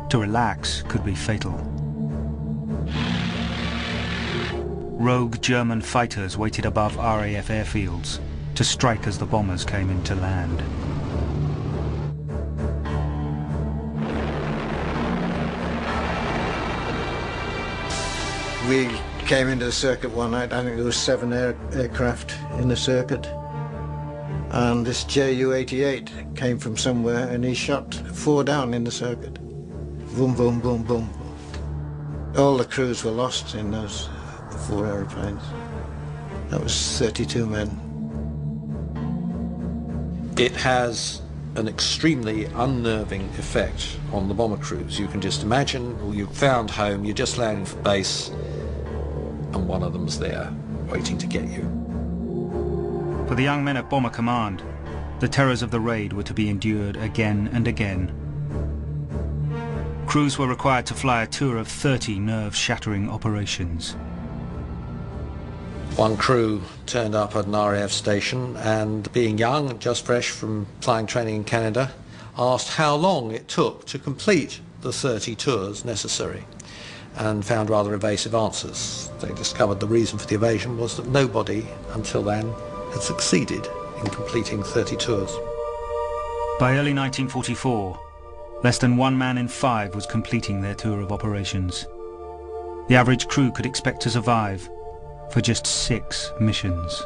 to relax could be fatal. Rogue German fighters waited above RAF airfields to strike as the bombers came into land. We came into the circuit one night. I think there was 7 aircraft in the circuit. And this Ju-88 came from somewhere and he shot 4 down in the circuit. Boom, boom, boom, boom. All the crews were lost in those 4 aeroplanes. That was 32 men. It has an extremely unnerving effect on the bomber crews. You can just imagine you've found home, you're just landing for base, and one of them's there waiting to get you. For the young men at Bomber Command, the terrors of the raid were to be endured again and again. Crews were required to fly a tour of 30 nerve-shattering operations. One crew turned up at an RAF station and, being young, just fresh from flying training in Canada, asked how long it took to complete the 30 tours necessary, and found rather evasive answers. They discovered the reason for the evasion was that nobody, until then, had succeeded in completing 30 tours. By early 1944, less than 1 man in 5 was completing their tour of operations. The average crew could expect to survive for just 6 missions.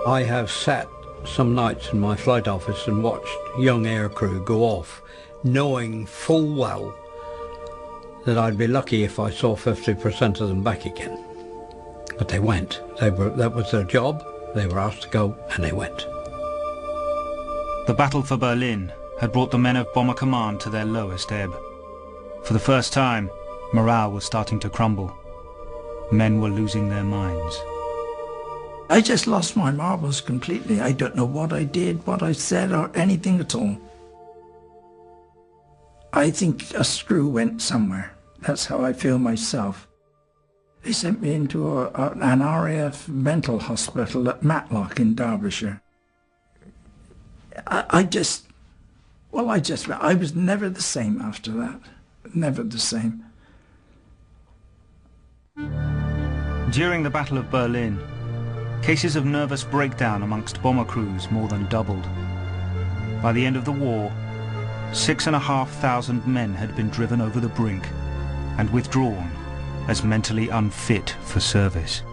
I have sat some nights in my flight office and watched young aircrew go off, knowing full well that I'd be lucky if I saw 50% of them back again. But they went. That was their job. They were asked to go, and they went. The battle for Berlin had brought the men of Bomber Command to their lowest ebb. For the first time, morale was starting to crumble. Men were losing their minds. I just lost my marbles completely. I don't know what I did, what I said, or anything at all. I think a screw went somewhere. That's how I feel myself. They sent me into an RAF mental hospital at Matlock in Derbyshire. I was never the same after that. Never the same. During the Battle of Berlin, cases of nervous breakdown amongst bomber crews more than doubled. By the end of the war, 6,500 men had been driven over the brink and withdrawn as mentally unfit for service.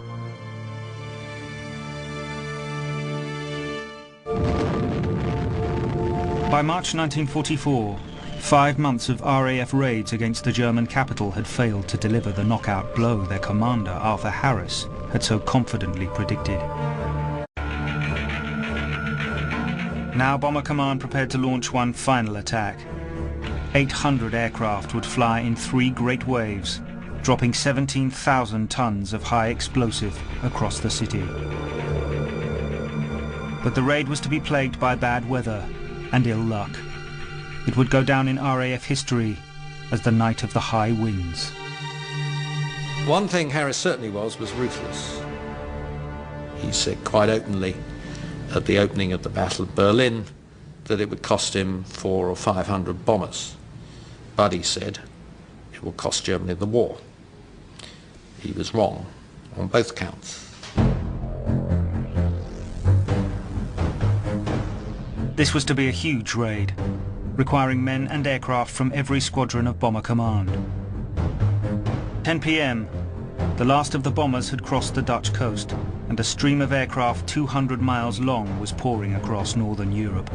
By March 1944, 5 months of RAF raids against the German capital had failed to deliver the knockout blow their commander, Arthur Harris, had so confidently predicted. Now Bomber Command prepared to launch one final attack. 800 aircraft would fly in 3 great waves, dropping 17,000 tons of high explosive across the city. But the raid was to be plagued by bad weather and ill luck. It would go down in RAF history as the night of the high winds. One thing Harris certainly was ruthless. He said quite openly at the opening of the Battle of Berlin that it would cost him 400 or 500 bombers. But he said it will cost Germany the war. He was wrong on both counts. This was to be a huge raid, requiring men and aircraft from every squadron of Bomber Command. 10 p.m, the last of the bombers had crossed the Dutch coast, and a stream of aircraft 200 miles long was pouring across northern Europe.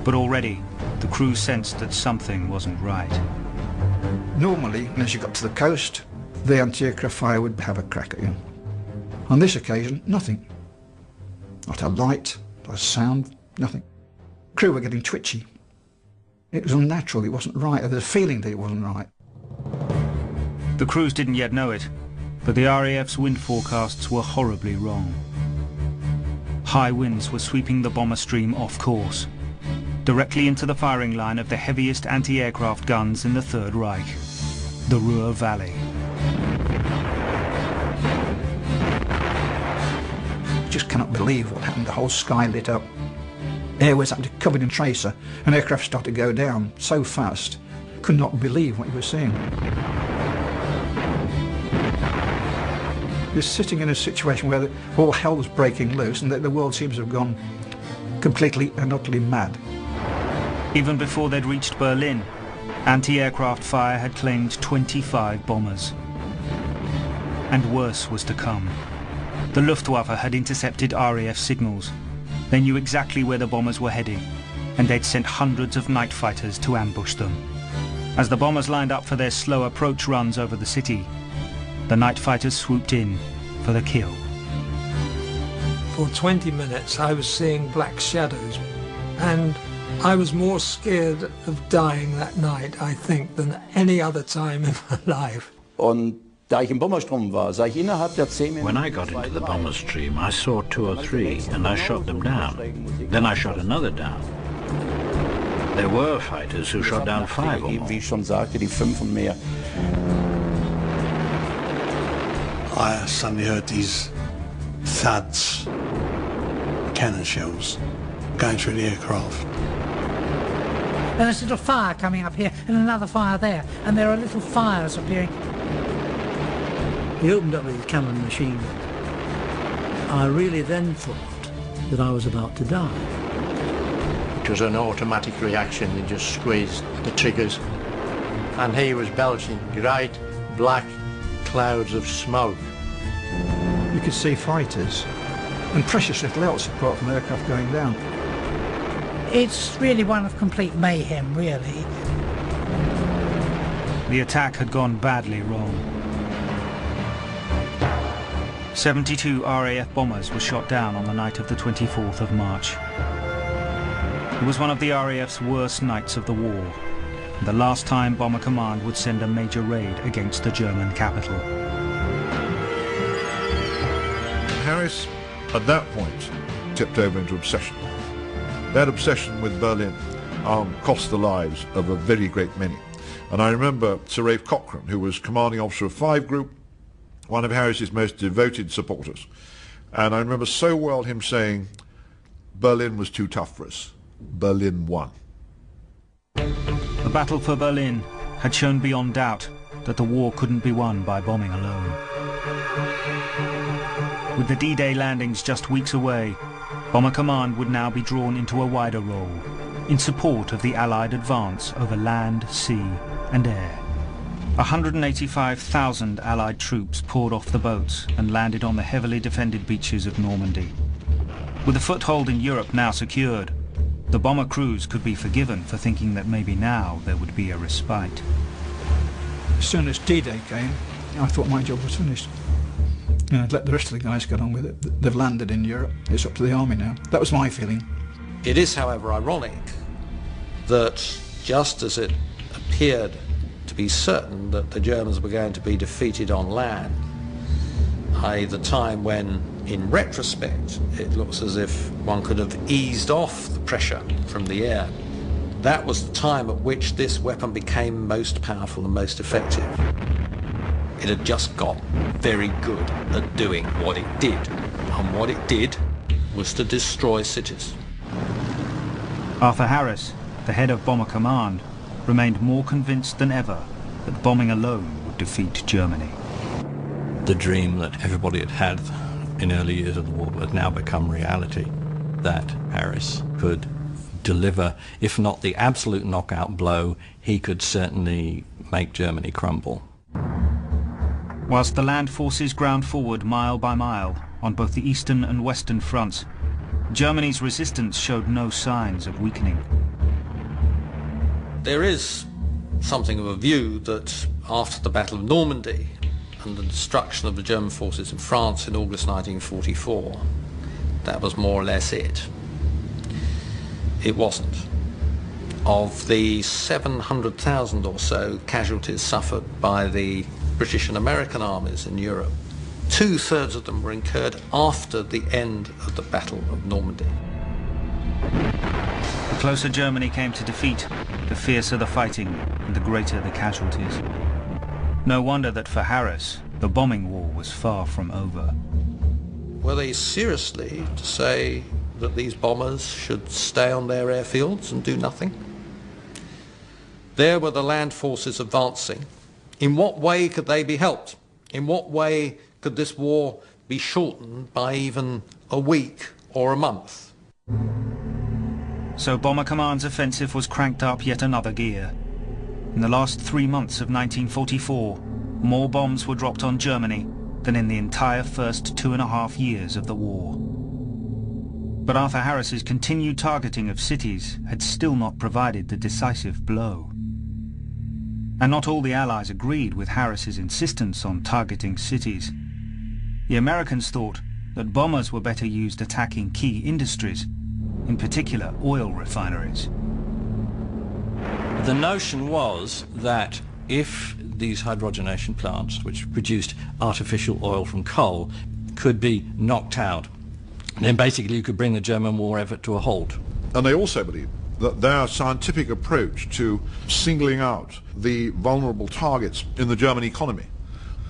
But already, the crew sensed that something wasn't right. Normally, as you got to the coast, the anti-aircraft fire would have a crack at you. On this occasion, nothing. Not a light, not a sound, nothing. Crew were getting twitchy. It was unnatural, it wasn't right, there was a feeling that it wasn't right. The crews didn't yet know it, but the RAF's wind forecasts were horribly wrong. High winds were sweeping the bomber stream off course, directly into the firing line of the heaviest anti-aircraft guns in the Third Reich, the Ruhr Valley. Just cannot believe what happened. The whole sky lit up. Air was actually covered in tracer, and aircraft started to go down so fast. Could not believe what you were seeing. You're sitting in a situation where all hell's breaking loose, and the world seems to have gone completely and utterly mad. Even before they'd reached Berlin, anti-aircraft fire had claimed 25 bombers. And worse was to come. The Luftwaffe had intercepted RAF signals. They knew exactly where the bombers were heading, and they'd sent hundreds of night fighters to ambush them. As the bombers lined up for their slow approach runs over the city, the night fighters swooped in for the kill. For 20 minutes I was seeing black shadows, and I was more scared of dying that night, I think, than any other time in my life. When I got into the bomber stream, I saw 2 or 3, and I shot them down. Then I shot another down. There were fighters who shot down 5 or more. I suddenly heard these thuds, cannon shells, going through the aircraft. And there's a little fire coming up here, and another fire there, and there are little fires appearing. He opened up his cannon machine. I really then thought that I was about to die. It was an automatic reaction. He just squeezed the triggers, and he was belching great black clouds of smoke. You could see fighters and precious little else apart from aircraft going down. It's really one of complete mayhem, really. The attack had gone badly wrong. 72 RAF bombers were shot down on the night of the 24th of March. It was one of the RAF's worst nights of the war, the last time Bomber Command would send a major raid against the German capital. Harris, at that point, tipped over into obsession. That obsession with Berlin cost the lives of a very great many. And I remember Sir Ralph Cochrane, who was commanding officer of 5 Group, one of Harris's most devoted supporters. And I remember so well him saying, Berlin was too tough for us. Berlin won. The battle for Berlin had shown beyond doubt that the war couldn't be won by bombing alone. With the D-Day landings just weeks away, Bomber Command would now be drawn into a wider role in support of the Allied advance over land, sea and air. 185,000 Allied troops poured off the boats and landed on the heavily defended beaches of Normandy. With a foothold in Europe now secured, the bomber crews could be forgiven for thinking that maybe now there would be a respite. As soon as D-Day came, I thought my job was finished. I'd let the rest of the guys get on with it. They've landed in Europe. It's up to the army now. That was my feeling. It is, however, ironic that just as it appeared to be certain that the Germans were going to be defeated on land, i.e. the time when, in retrospect, it looks as if one could have eased off the pressure from the air, that was the time at which this weapon became most powerful and most effective. It had just got very good at doing what it did, and what it did was to destroy cities. Arthur Harris, the head of Bomber Command, remained more convinced than ever that bombing alone would defeat Germany. The dream that everybody had had in early years of the war had now become reality, that Harris could deliver, if not the absolute knockout blow, he could certainly make Germany crumble. Whilst the land forces ground forward mile by mile on both the eastern and western fronts, Germany's resistance showed no signs of weakening. There is something of a view that after the Battle of Normandy, and the destruction of the German forces in France in August 1944, that was more or less it. It wasn't. Of the 700,000 or so casualties suffered by the British and American armies in Europe, 2/3 of them were incurred after the end of the Battle of Normandy. The closer Germany came to defeat, the fiercer the fighting and the greater the casualties. No wonder that for Harris, the bombing war was far from over. Were they seriously to say that these bombers should stay on their airfields and do nothing? There were the land forces advancing. In what way could they be helped? In what way could this war be shortened by even a week or a month? So Bomber Command's offensive was cranked up yet another gear. In the last 3 months of 1944, more bombs were dropped on Germany than in the entire first 2.5 years of the war. But Arthur Harris's continued targeting of cities had still not provided the decisive blow. And not all the Allies agreed with Harris's insistence on targeting cities. The Americans thought that bombers were better used attacking key industries, in particular oil refineries. The notion was that if these hydrogenation plants, which produced artificial oil from coal, could be knocked out, then basically you could bring the German war effort to a halt. And they also believed that their scientific approach to singling out the vulnerable targets in the German economy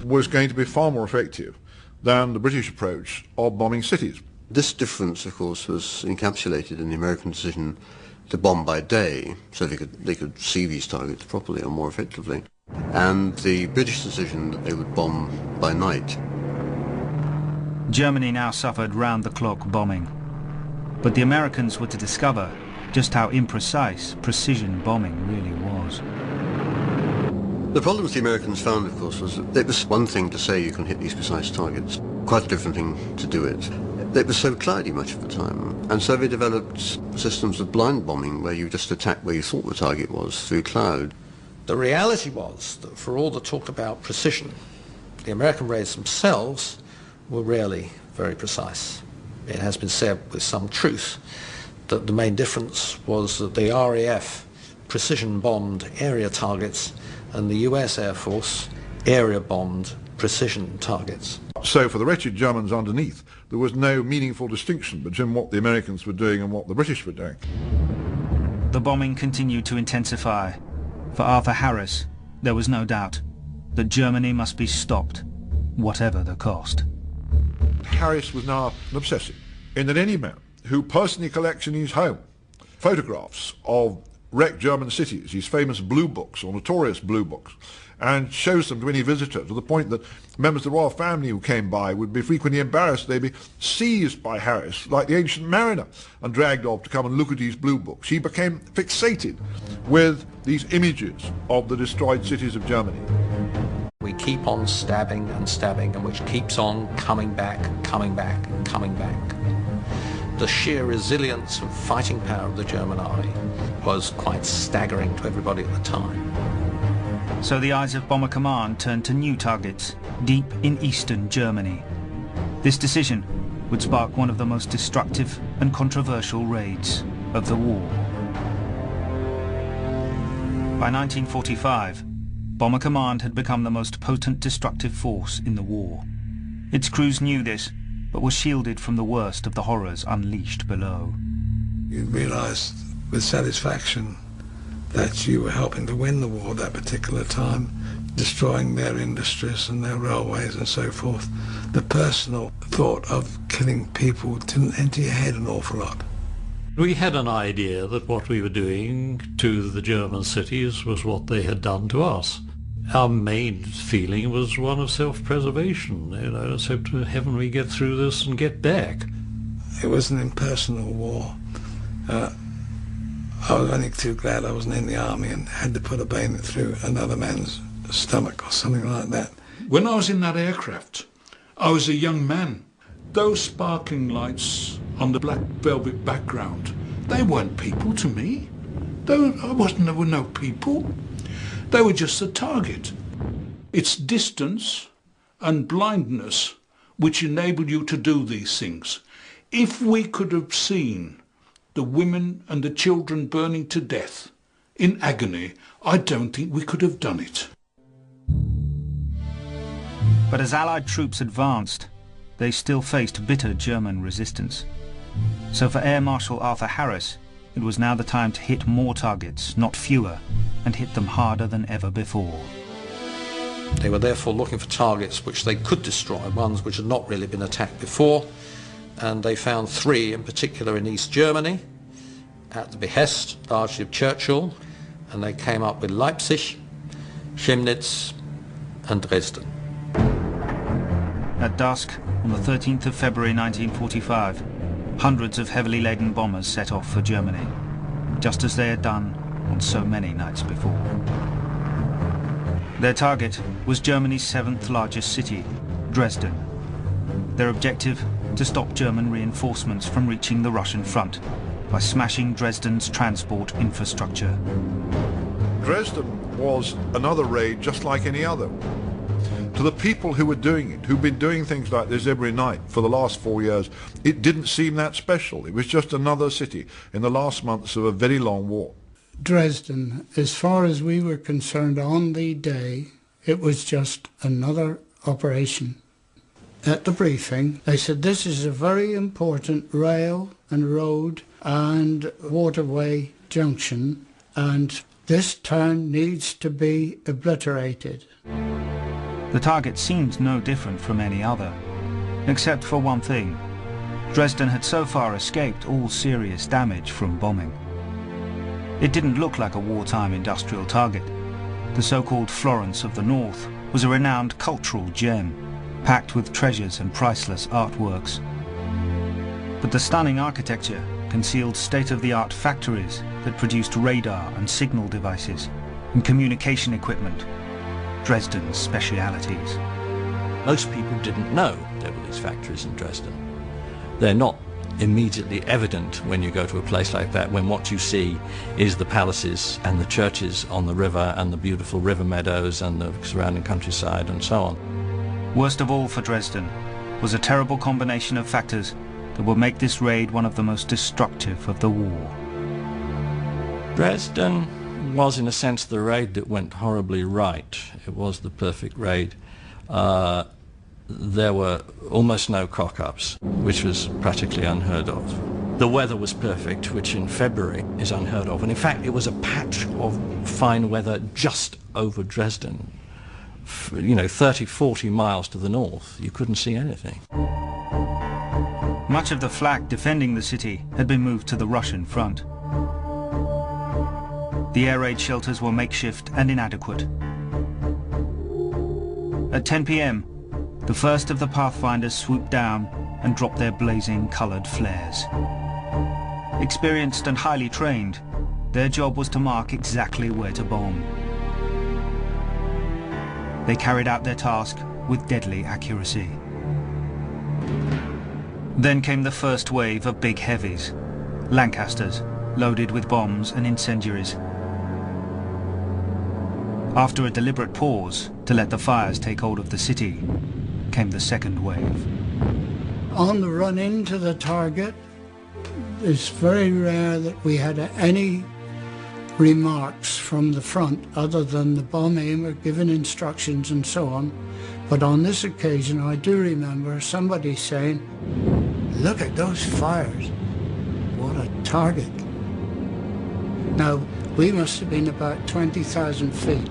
was going to be far more effective than the British approach of bombing cities. This difference, of course, was encapsulated in the American decision to bomb by day, so they could see these targets properly and more effectively, and the British decision that they would bomb by night. Germany now suffered round-the-clock bombing, but the Americans were to discover just how imprecise precision bombing really was. The problems the Americans found, of course, was that it was one thing to say you can hit these precise targets, quite a different thing to do it. It was so cloudy much of the time, and so they developed systems of blind bombing where you just attack where you thought the target was through cloud. The reality was that for all the talk about precision, the American raids themselves were rarely very precise. It has been said with some truth that the main difference was that the RAF precision-bombed area targets and the US Air Force area-bombed precision targets. So for the wretched Germans underneath, there was no meaningful distinction between what the Americans were doing and what the British were doing. The bombing continued to intensify. For Arthur Harris, there was no doubt that Germany must be stopped, whatever the cost. Harris was now an obsessive, in that any man who personally collects in his home photographs of wrecked German cities, his famous blue books or notorious blue books, and shows them to any visitor, to the point that members of the royal family who came by would be frequently embarrassed. They'd be seized by Harris like the ancient mariner and dragged off to come and look at his blue books. He became fixated with these images of the destroyed cities of Germany. We keep on stabbing and stabbing, and which keeps on coming back and coming back and coming back. The sheer resilience and fighting power of the German army was quite staggering to everybody at the time. So the eyes of Bomber Command turned to new targets, deep in eastern Germany. This decision would spark one of the most destructive and controversial raids of the war. By 1945, Bomber Command had become the most potent destructive force in the war. Its crews knew this, but were shielded from the worst of the horrors unleashed below. You realised with satisfaction that you were helping to win the war at that particular time, destroying their industries and their railways and so forth. The personal thought of killing people didn't enter your head an awful lot. We had an idea that what we were doing to the German cities was what they had done to us. Our main feeling was one of self-preservation. Let's hope to heaven we get through this and get back. It was an impersonal war. I was only too glad I wasn't in the army and had to put a bayonet through another man's stomach or something like that. When I was in that aircraft, I was a young man. Those sparkling lights on the black velvet background, they weren't people to me. There were no people. They were just a target. Its distance and blindness which enable you to do these things. If we could have seen the women and the children burning to death in agony, I don't think we could have done it. But as Allied troops advanced, they still faced bitter German resistance. So for Air Marshal Arthur Harris, it was now the time to hit more targets, not fewer, and hit them harder than ever before. They were therefore looking for targets which they could destroy, ones which had not really been attacked before, and they found 3 in particular in East Germany, at the behest largely of Churchill, and they came up with Leipzig, Chemnitz and Dresden. At dusk, on the 13th of February 1945, hundreds of heavily laden bombers set off for Germany, just as they had done on so many nights before. Their target was Germany's 7th largest city, Dresden. Their objective, to stop German reinforcements from reaching the Russian front by smashing Dresden's transport infrastructure. Dresden was another raid just like any other. To the people who were doing it, who've been doing things like this every night for the last 4 years, it didn't seem that special. It was just another city in the last months of a very long war. Dresden, as far as we were concerned on the day, it was just another operation. At the briefing, they said this is a very important rail and road and waterway junction, and this town needs to be obliterated. The target seemed no different from any other, except for one thing. Dresden had so far escaped all serious damage from bombing. It didn't look like a wartime industrial target. The so-called Florence of the North was a renowned cultural gem, packed with treasures and priceless artworks. But the stunning architecture concealed state-of-the-art factories that produced radar and signal devices and communication equipment, Dresden's specialities. Most people didn't know there were these factories in Dresden. They're not immediately evident when you go to a place like that, when what you see is the palaces and the churches on the river and the beautiful river meadows and the surrounding countryside and so on. Worst of all for Dresden was a terrible combination of factors that would make this raid one of the most destructive of the war. Dresden was in a sense the raid that went horribly right. It was the perfect raid. There were almost no cock-ups, which was practically unheard of. The weather was perfect, which in February is unheard of. And in fact, it was a patch of fine weather just over Dresden. 30, 40 miles to the north, you couldn't see anything. Much of the flak defending the city had been moved to the Russian front. The air raid shelters were makeshift and inadequate. At 10 p.m, the first of the Pathfinders swooped down and dropped their blazing coloured flares. Experienced and highly trained, their job was to mark exactly where to bomb. They carried out their task with deadly accuracy. Then came the first wave of big heavies, Lancasters, loaded with bombs and incendiaries. After a deliberate pause to let the fires take hold of the city, came the second wave. On the run into the target, it's very rare that we had any remarks from the front other than the bomb aimer giving instructions and so on. But on this occasion, I do remember somebody saying, "Look at those fires. What a target." Now, we must have been about 20,000 feet.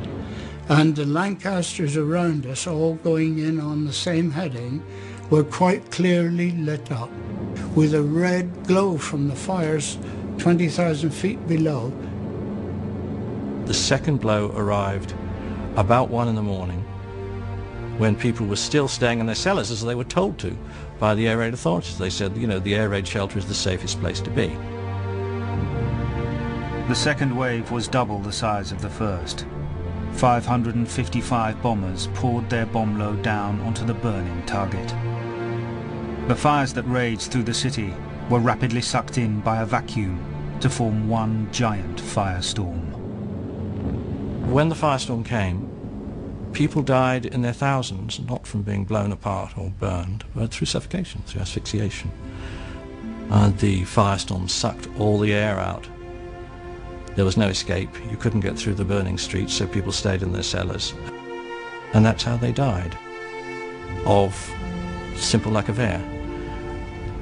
And the Lancasters around us, all going in on the same heading, were quite clearly lit up, with a red glow from the fires 20,000 feet below. The second blow arrived about 1 in the morning, when people were still staying in their cellars as they were told to by the air raid authorities. They said, the air raid shelter is the safest place to be. The second wave was double the size of the first. 555 bombers poured their bomb load down onto the burning target. The fires that raged through the city were rapidly sucked in by a vacuum to form one giant firestorm. When the firestorm came, People died in their thousands, not from being blown apart or burned, but through suffocation, through asphyxiation. The firestorm sucked all the air out. There was no escape. You couldn't get through the burning streets, so people stayed in their cellars. And that's how they died, of simple lack of air.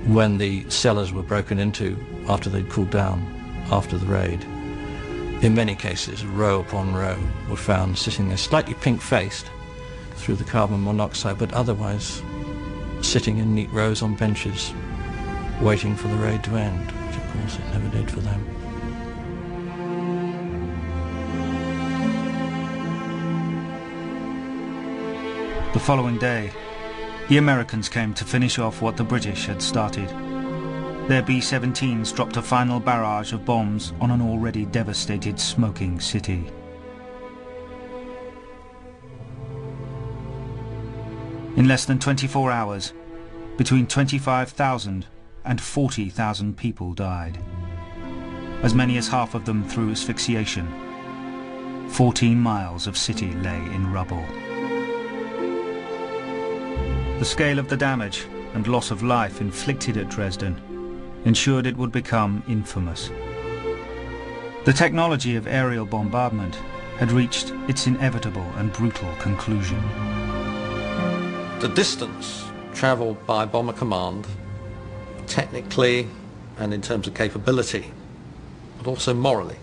When the cellars were broken into after they'd cooled down after the raid, in many cases, row upon row were found sitting there slightly pink-faced through the carbon monoxide, but otherwise sitting in neat rows on benches, waiting for the raid to end, which of course it never did for them. The following day, the Americans came to finish off what the British had started. Their B-17s dropped a final barrage of bombs on an already devastated, smoking city. In less than 24 hours, between 25,000 and 40,000 people died. As many as half of them through asphyxiation. 14 miles of city lay in rubble. The scale of the damage and loss of life inflicted at Dresden ensured it would become infamous. The technology of aerial bombardment had reached its inevitable and brutal conclusion. The distance travelled by Bomber Command, technically and in terms of capability, but also morally,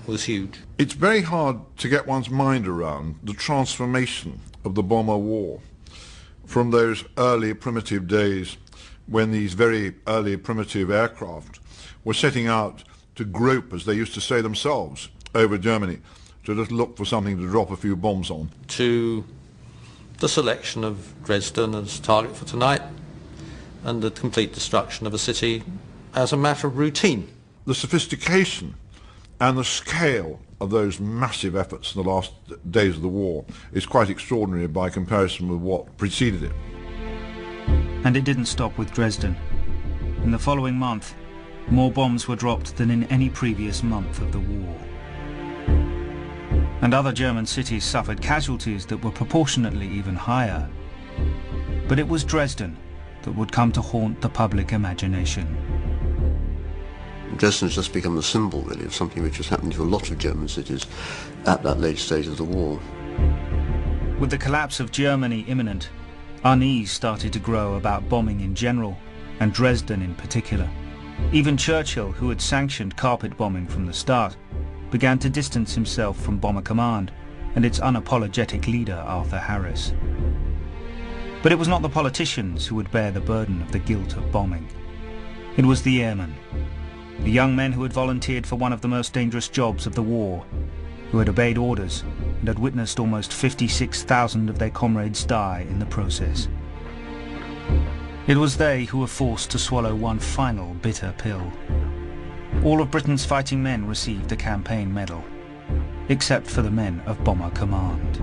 was huge. It's very hard to get one's mind around the transformation of the bomber war from those early primitive days when these very early primitive aircraft were setting out to grope, as they used to say themselves, over Germany, to just look for something to drop a few bombs on. To the selection of Dresden as target for tonight, and the complete destruction of a city as a matter of routine. The sophistication and the scale of those massive efforts in the last days of the war is quite extraordinary by comparison with what preceded it. And it didn't stop with Dresden. In the following month, more bombs were dropped than in any previous month of the war. And other German cities suffered casualties that were proportionately even higher. But it was Dresden that would come to haunt the public imagination. Dresden has just become a symbol, really, of something which has happened to a lot of German cities at that late stage of the war. With the collapse of Germany imminent, unease started to grow about bombing in general, and Dresden in particular. Even Churchill, who had sanctioned carpet bombing from the start, began to distance himself from Bomber Command and its unapologetic leader, Arthur Harris. But it was not the politicians who would bear the burden of the guilt of bombing. It was the airmen, the young men who had volunteered for one of the most dangerous jobs of the war, who had obeyed orders and had witnessed almost 56,000 of their comrades die in the process. It was they who were forced to swallow one final bitter pill. All of Britain's fighting men received the campaign medal, except for the men of Bomber Command.